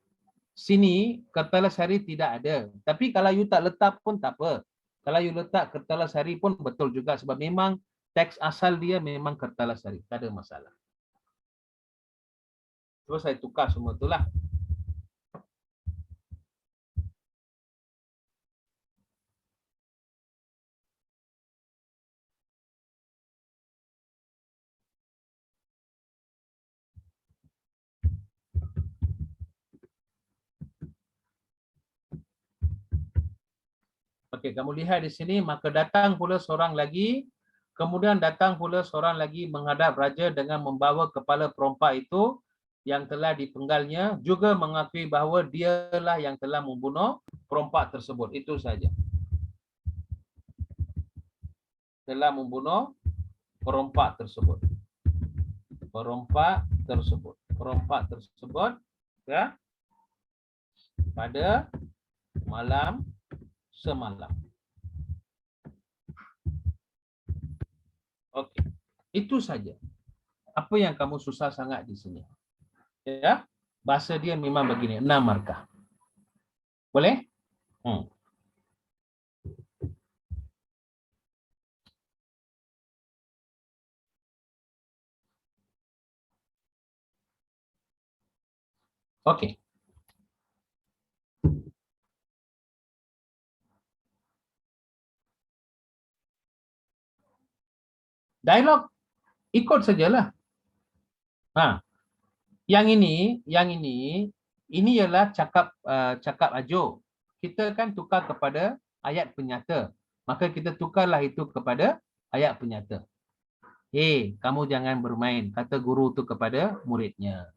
sini Kertalasari tidak ada. Tapi kalau you tak letak pun tak apa. Kalau you letak Kertalasari pun betul juga. Sebab memang teks asal dia memang Kertalasari. Tak ada masalah. Terus saya tukar semua itulah. Okey, kamu lihat di sini, maka datang pula seorang lagi, kemudian datang pula seorang lagi menghadap raja dengan membawa kepala perompak itu yang telah dipenggalnya, juga mengakui bahawa dialah yang telah membunuh perompak tersebut. Itu saja. Telah membunuh perompak tersebut. Perompak tersebut. Perompak tersebut ya, pada malam semalam. Okey. Itu saja. Apa yang kamu susah sangat di sini? Ya. Bahasa dia memang begini, 6 markah. Boleh? Okey. Dialog ikut sajalah. Yang ini ialah cakap ajuk. Kita kan tukar kepada ayat penyata. Maka kita tukarlah itu kepada ayat penyata. Kamu jangan bermain, kata guru itu kepada muridnya.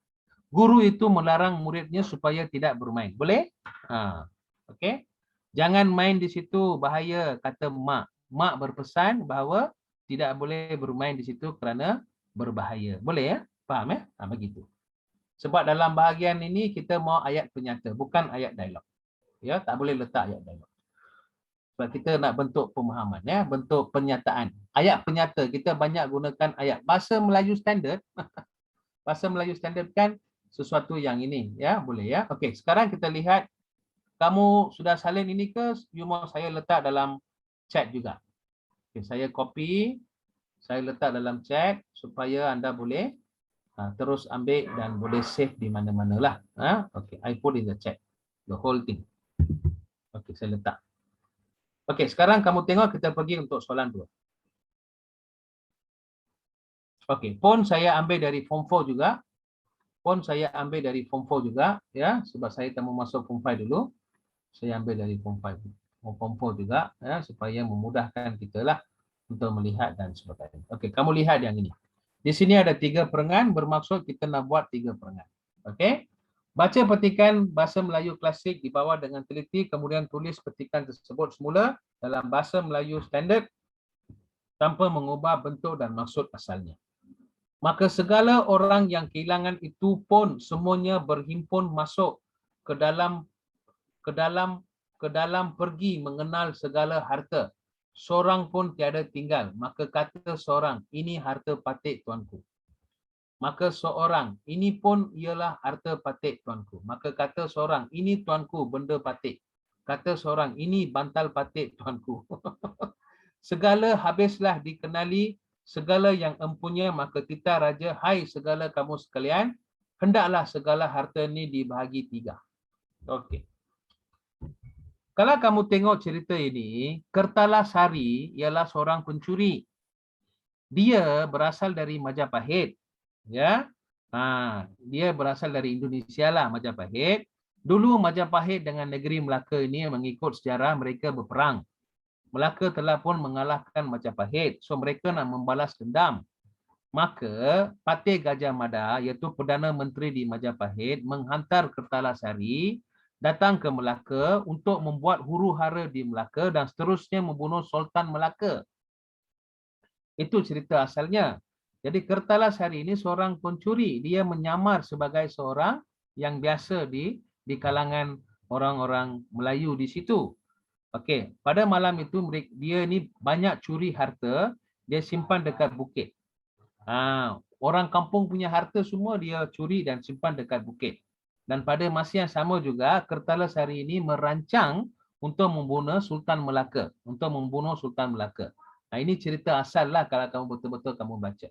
Guru itu melarang muridnya supaya tidak bermain. Boleh? Okey. Jangan main di situ, bahaya, kata mak. Mak berpesan bahawa tidak boleh bermain di situ kerana berbahaya. Boleh ya? Faham ya? Begitu. Sebab dalam bahagian ini kita mau ayat penyata, bukan ayat dialog. Ya, tak boleh letak ayat dialog. Sebab kita nak bentuk pemahaman ya, bentuk penyataan. Ayat penyata kita banyak gunakan ayat bahasa Melayu standard. Bahasa Melayu standard kan sesuatu yang ini ya, boleh ya. Okey, sekarang kita lihat kamu sudah salin ini ke, you mau saya letak dalam chat juga. Okay, saya copy, saya letak dalam chat supaya anda boleh terus ambil dan boleh save di mana-mana lah. Okay, I put in the chat, the whole thing. Okay, saya letak. Okey, sekarang kamu tengok kita pergi untuk soalan 2. Okey, pon saya ambil dari form 4 juga. Pon saya ambil dari form 4 juga, ya, sebab saya tak mau masuk form 5 dulu. Saya ambil dari form 5, form 4 juga, ya, supaya memudahkan kita lah untuk melihat dan sebagainya. Okey, kamu lihat yang ini. Di sini ada 3 perengan, bermaksud kita nak buat 3 perengan. Okey. Baca petikan bahasa Melayu klasik di bawah dengan teliti, kemudian tulis petikan tersebut semula dalam bahasa Melayu standard tanpa mengubah bentuk dan maksud asalnya. Maka segala orang yang kehilangan itu pun semuanya berhimpun masuk ke dalam ke dalam ke dalam pergi mengenal segala harta. Seorang pun tiada tinggal. Maka kata seorang, ini harta patik tuanku. Maka seorang, ini pun ialah harta patik tuanku. Maka kata seorang, ini tuanku benda patik. Kata seorang, ini bantal patik tuanku. Segala habislah dikenali, segala yang empunya, maka titah raja, hai segala kamu sekalian, hendaklah segala harta ini dibahagi 3. Okey. Kalau kamu tengok cerita ini, Kertalasari ialah seorang pencuri. Dia berasal dari Majapahit. Ya, dia berasal dari Indonesia lah, Majapahit. Dulu Majapahit dengan negeri Melaka ini mengikut sejarah mereka berperang. Melaka telah pun mengalahkan Majapahit, so mereka nak membalas dendam. Maka Patih Gajah Mada, iaitu Perdana Menteri di Majapahit, menghantar Kertalasari datang ke Melaka untuk membuat huru-hara di Melaka dan seterusnya membunuh Sultan Melaka. Itu cerita asalnya. Jadi Kertalasari ini seorang pencuri. Dia menyamar sebagai seorang yang biasa di kalangan orang-orang Melayu di situ. Okey, pada malam itu dia ni banyak curi harta, dia simpan dekat bukit. Orang kampung punya harta semua dia curi dan simpan dekat bukit. Dan pada masa yang sama juga Kertalasari ini merancang untuk membunuh Sultan Melaka, Nah, ini cerita asal lah kalau kamu betul-betul kamu baca.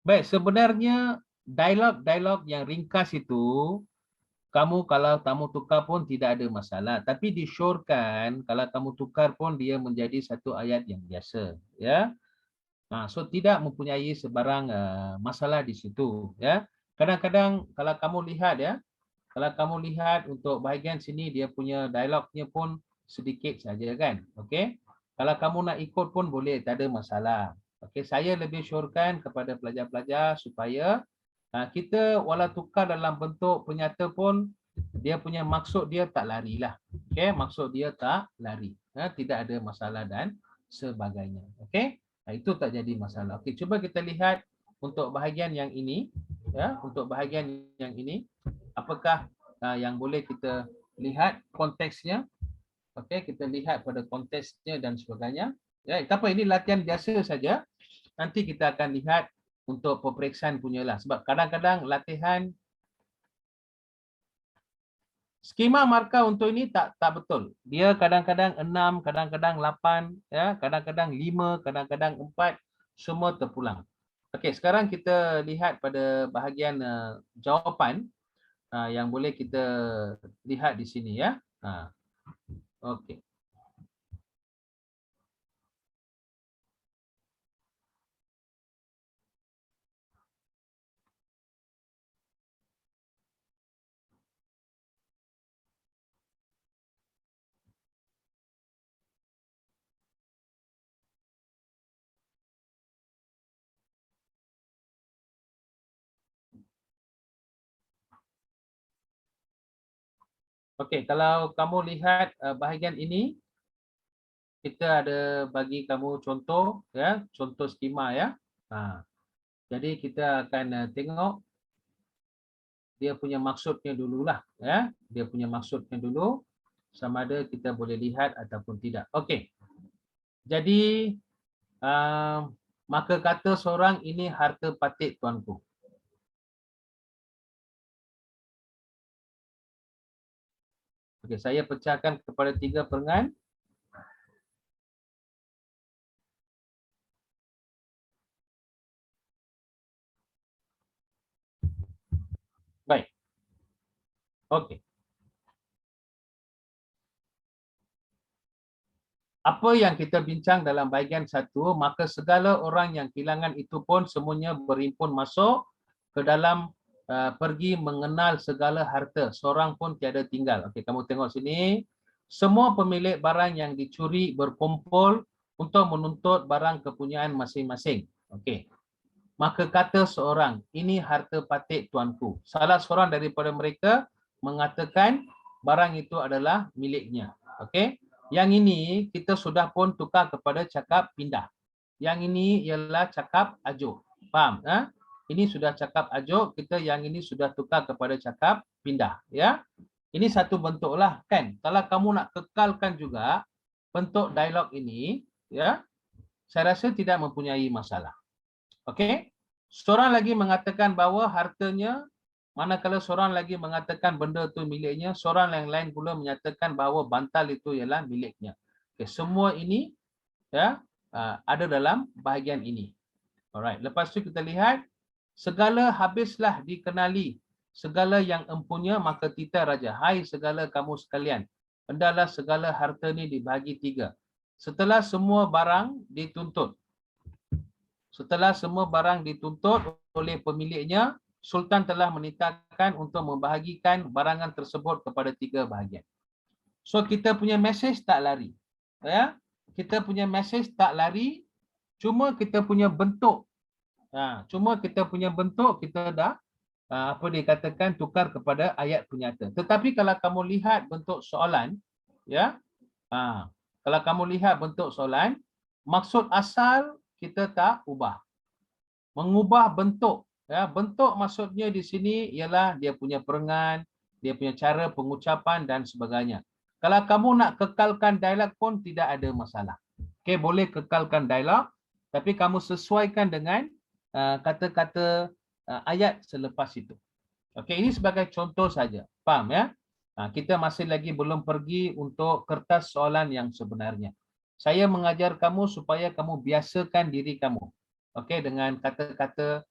Baik, sebenarnya dialog-dialog yang ringkas itu kamu kalau kamu tukar pun tidak ada masalah. Tapi disyorkan kalau kamu tukar pun dia menjadi satu ayat yang biasa, ya. So tidak mempunyai sebarang masalah di situ, ya. Kadang-kadang kalau kamu lihat, ya, kalau kamu lihat untuk bahagian sini dia punya dialognya pun sedikit saja kan. Okey. Kalau kamu nak ikut pun boleh, tak ada masalah. Okey, saya lebih syorkan kepada pelajar-pelajar supaya kita walau tukar dalam bentuk penyata pun dia punya maksud dia tak larilah. Okey, maksud dia tak lari. Tidak ada masalah dan sebagainya. Okey? Itu tak jadi masalah. Okey, cuba kita lihat untuk bahagian yang ini, ya, untuk bahagian yang ini apakah yang boleh kita lihat konteksnya. Okey, kita lihat pada konteksnya dan sebagainya. Ya, tak apa, ini latihan biasa saja. Nanti kita akan lihat untuk peperiksaan punyalah. Sebab kadang-kadang latihan skema markah untuk ini tak betul. Dia kadang-kadang 6, kadang-kadang 8, ya, kadang-kadang 5, kadang-kadang 4, semua terpulang. Okey, sekarang kita lihat pada bahagian jawapan yang boleh kita lihat di sini, ya. Okey. Okey, kalau kamu lihat bahagian ini, kita ada bagi kamu contoh, ya, contoh skema, ya. Jadi kita akan tengok dia punya maksudnya dululah, ya. Dia punya maksudnya dulu. sama ada kita boleh lihat ataupun tidak. Okey. Jadi maka kata seorang ini harta patik tuanku. Okey, saya pecahkan kepada 3 perengan. Baik. Okey. Apa yang kita bincang dalam bahagian 1, maka segala orang yang kehilangan itu pun semuanya berhimpun masuk ke dalam pergi mengenal segala harta, seorang pun tiada tinggal. Okey, kamu tengok sini. Semua pemilik barang yang dicuri berkumpul untuk menuntut barang kepunyaan masing-masing. Okey. Maka kata seorang, ini harta patik tuanku. Salah seorang daripada mereka mengatakan barang itu adalah miliknya. Okey. Yang ini kita sudah pun tukar kepada cakap pindah. Yang ini ialah cakap ajuk. Faham? Ini sudah cakap ajuk, kita yang ini sudah tukar kepada cakap pindah. Ya. Ini satu bentuk lah kan. Kalau kamu nak kekalkan juga bentuk dialog ini, ya, saya rasa tidak mempunyai masalah. Okey. Seorang lagi mengatakan bahawa hartanya, manakala seorang lagi mengatakan benda itu miliknya, seorang yang lain pula menyatakan bahawa bantal itu ialah miliknya. Okay, semua ini ya ada dalam bahagian ini. Alright, lepas tu kita lihat segala habislah dikenali segala yang empunya maka titah raja. Hai segala kamu sekalian, hendaklah segala harta ini dibahagi 3. Setelah semua barang dituntut, setelah semua barang dituntut oleh pemiliknya, Sultan telah menitahkan untuk membahagikan barangan tersebut kepada 3 bahagian. So kita punya message tak lari. Ya? Kita punya message tak lari, cuma kita punya bentuk. Cuma kita punya bentuk kita dah apa dikatakan tukar kepada ayat penyata. Tetapi kalau kamu lihat bentuk soalan, ya. Kalau kamu lihat bentuk soalan, maksud asal kita tak ubah. Mengubah bentuk. Ya, bentuk maksudnya di sini ialah dia punya perengan, dia punya cara pengucapan dan sebagainya. Kalau kamu nak kekalkan dialog pun tidak ada masalah. Okey, boleh kekalkan dialog, tapi kamu sesuaikan dengan kata-kata ayat selepas itu. Okey, ini sebagai contoh saja. Faham ya? Kita masih lagi belum pergi untuk kertas soalan yang sebenarnya. Saya mengajar kamu supaya kamu biasakan diri kamu. Okey, dengan kata-kata,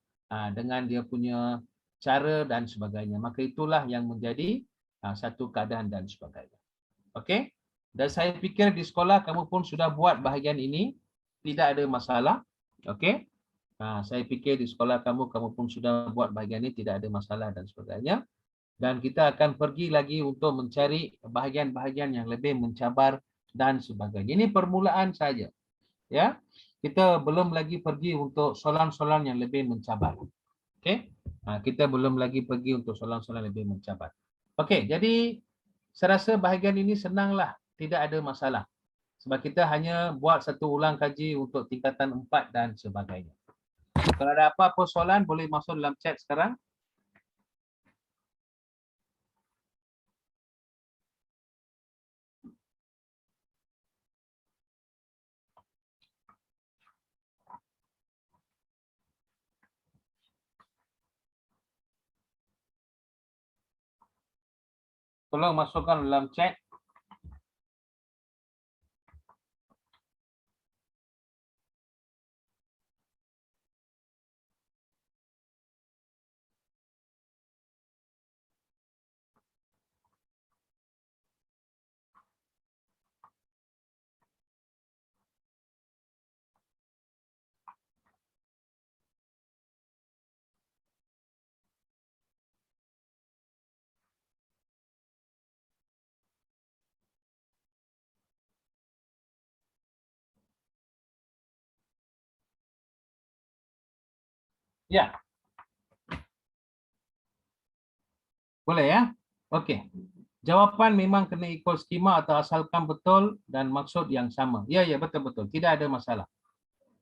dengan dia punya cara dan sebagainya. Maka itulah yang menjadi satu keadaan dan sebagainya. Okey? Dan saya fikir di sekolah kamu pun sudah buat bahagian ini, tidak ada masalah. Okey? Saya fikir di sekolah kamu pun sudah buat bahagian ini, tidak ada masalah dan sebagainya. Dan kita akan pergi lagi untuk mencari bahagian-bahagian yang lebih mencabar dan sebagainya. Ini permulaan saja. Ya, kita belum lagi pergi untuk soalan-soalan yang lebih mencabar. Okey, kita belum lagi pergi untuk soalan-soalan lebih mencabar. Okey, jadi saya rasa bahagian ini senanglah, tidak ada masalah. Sebab kita hanya buat satu ulang kaji untuk tingkatan 4 dan sebagainya. Kalau ada apa-apa soalan boleh masuk dalam chat sekarang. Tolong masukkan dalam chat. Ya. Boleh ya? Okey. Jawapan memang kena ikut skema atau asalkan betul dan maksud yang sama. Ya, betul-betul. Tidak ada masalah.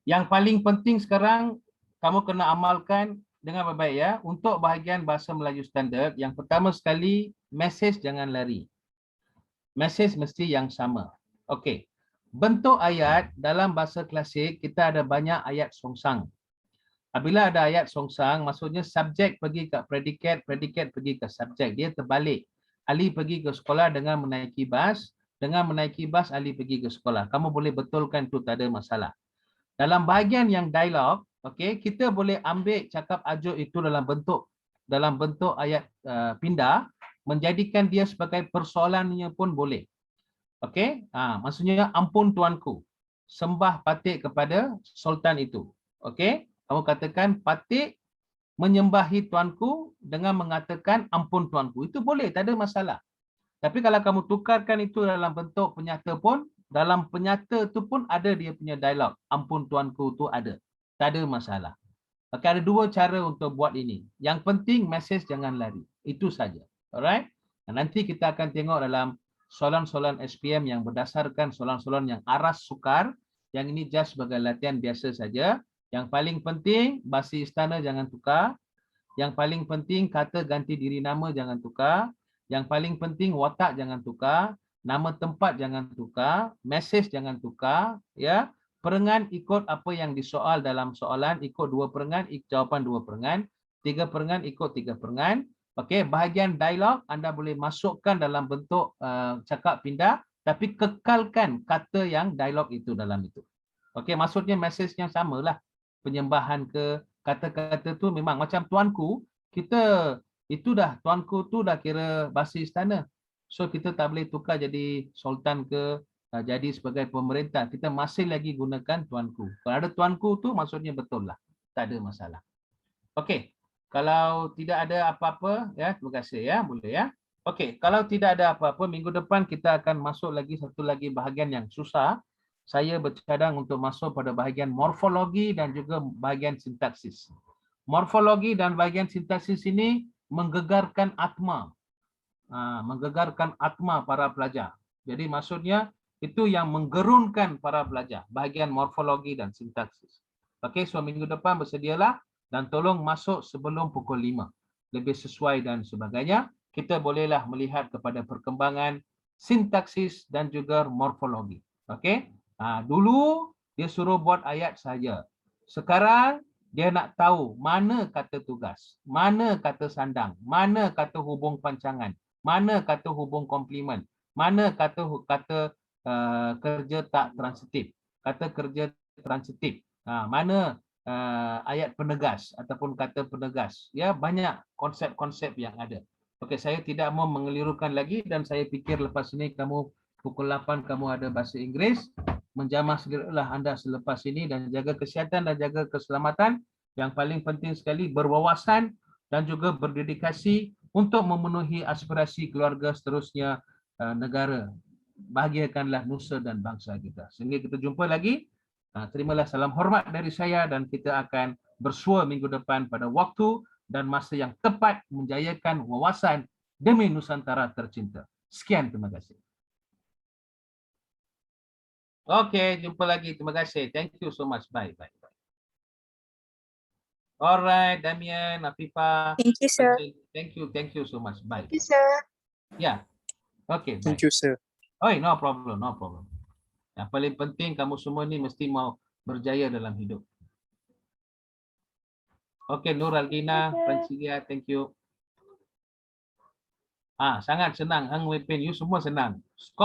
Yang paling penting sekarang, kamu kena amalkan dengan baik-baik ya. Untuk bahagian bahasa Melayu standard, yang pertama sekali, message jangan lari. Mesej mesti yang sama. Okey. Bentuk ayat dalam bahasa klasik kita ada banyak ayat songsang. Apabila ada ayat songsang, maksudnya subjek pergi ke predikat, predikat pergi ke subjek. Dia terbalik. Ali pergi ke sekolah dengan menaiki bas, dengan menaiki bas Ali pergi ke sekolah. Kamu boleh betulkan itu, tak ada masalah. Dalam bahagian yang dialog, okey, kita boleh ambil cakap ajuk itu dalam bentuk ayat pindah, menjadikan dia sebagai persoalannya pun boleh. Okey, maksudnya ampun tuanku, sembah patik kepada sultan itu. Okey, kamu katakan patik menyembahi tuanku dengan mengatakan ampun tuanku. Itu boleh, tak ada masalah. Tapi kalau kamu tukarkan itu dalam bentuk penyata pun, dalam penyata itu pun ada dia punya dialog. Ampun tuanku tu ada. Tak ada masalah. Okey, ada dua cara untuk buat ini. Yang penting mesej jangan lari. Itu saja. Alright? Nanti kita akan tengok dalam soalan-soalan SPM yang berdasarkan soalan-soalan yang aras sukar. Yang ini just sebagai latihan biasa saja. Yang paling penting bahasa istana jangan tukar. Yang paling penting kata ganti diri nama jangan tukar. Yang paling penting watak jangan tukar, nama tempat jangan tukar, mesej jangan tukar, ya. Perengan ikut apa yang disoal dalam soalan, ikut dua perengan, jawapan dua perengan, tiga perengan ikut tiga perengan. Okey, bahagian dialog anda boleh masukkan dalam bentuk cakap pindah, tapi kekalkan kata yang dialog itu dalam itu. Okey, maksudnya mesejnya samalah. Penyembahan ke kata-kata tu memang macam tuanku, kita itu dah tuanku tu dah kira bahasa istana. So kita tak boleh tukar jadi sultan ke jadi sebagai pemerintah. Kita masih lagi gunakan tuanku. Kalau ada tuanku tu maksudnya betul lah. Tak ada masalah. Okey. Kalau tidak ada apa-apa ya, terima kasih ya, boleh ya. Okey, kalau tidak ada apa-apa minggu depan kita akan masuk lagi satu lagi bahagian yang susah. Saya bercadang untuk masuk pada bahagian morfologi dan juga bahagian sintaksis. Morfologi dan bahagian sintaksis ini menggegarkan atma. Menggegarkan atma para pelajar. Jadi maksudnya itu yang menggerunkan para pelajar, bahagian morfologi dan sintaksis. Okey, so minggu depan bersedialah dan tolong masuk sebelum pukul 5. Lebih sesuai dan sebagainya. Kita bolehlah melihat kepada perkembangan sintaksis dan juga morfologi. Okey? Dulu dia suruh buat ayat saja. Sekarang dia nak tahu mana kata tugas, mana kata sandang, mana kata hubung pancangan, mana kata hubung komplimen, mana kata kerja tak transitif, kata kerja transitif, mana ayat penegas ataupun kata penegas. Ya, banyak konsep-konsep yang ada. Okey, saya tidak mau mengelirukan lagi dan saya fikir lepas ini kamu pukul 8 kamu ada bahasa Inggeris. Menjamah segeralah anda selepas ini dan jaga kesihatan dan jaga keselamatan. Yang paling penting sekali berwawasan dan juga berdedikasi untuk memenuhi aspirasi keluarga seterusnya negara. Bahagiakanlah nusa dan bangsa kita. Sehingga kita jumpa lagi. Terimalah salam hormat dari saya dan kita akan bersua minggu depan pada waktu dan masa yang tepat menjayakan wawasan demi Nusantara tercinta. Sekian, terima kasih. Okey, jumpa lagi. Terima kasih. Thank you so much. Bye. Bye. Alright, Damian, Afifa. Thank you, sir. Thank you. Thank you so much. Bye. Thank you, sir. Yeah. Okay, bye. Thank you, sir. Oh, no problem, no problem. Yang paling penting kamu semua ni mesti mau berjaya dalam hidup. Okay, Nur Aldina, Francia, thank you. Sangat senang. Hang Wei Pin, you semua senang.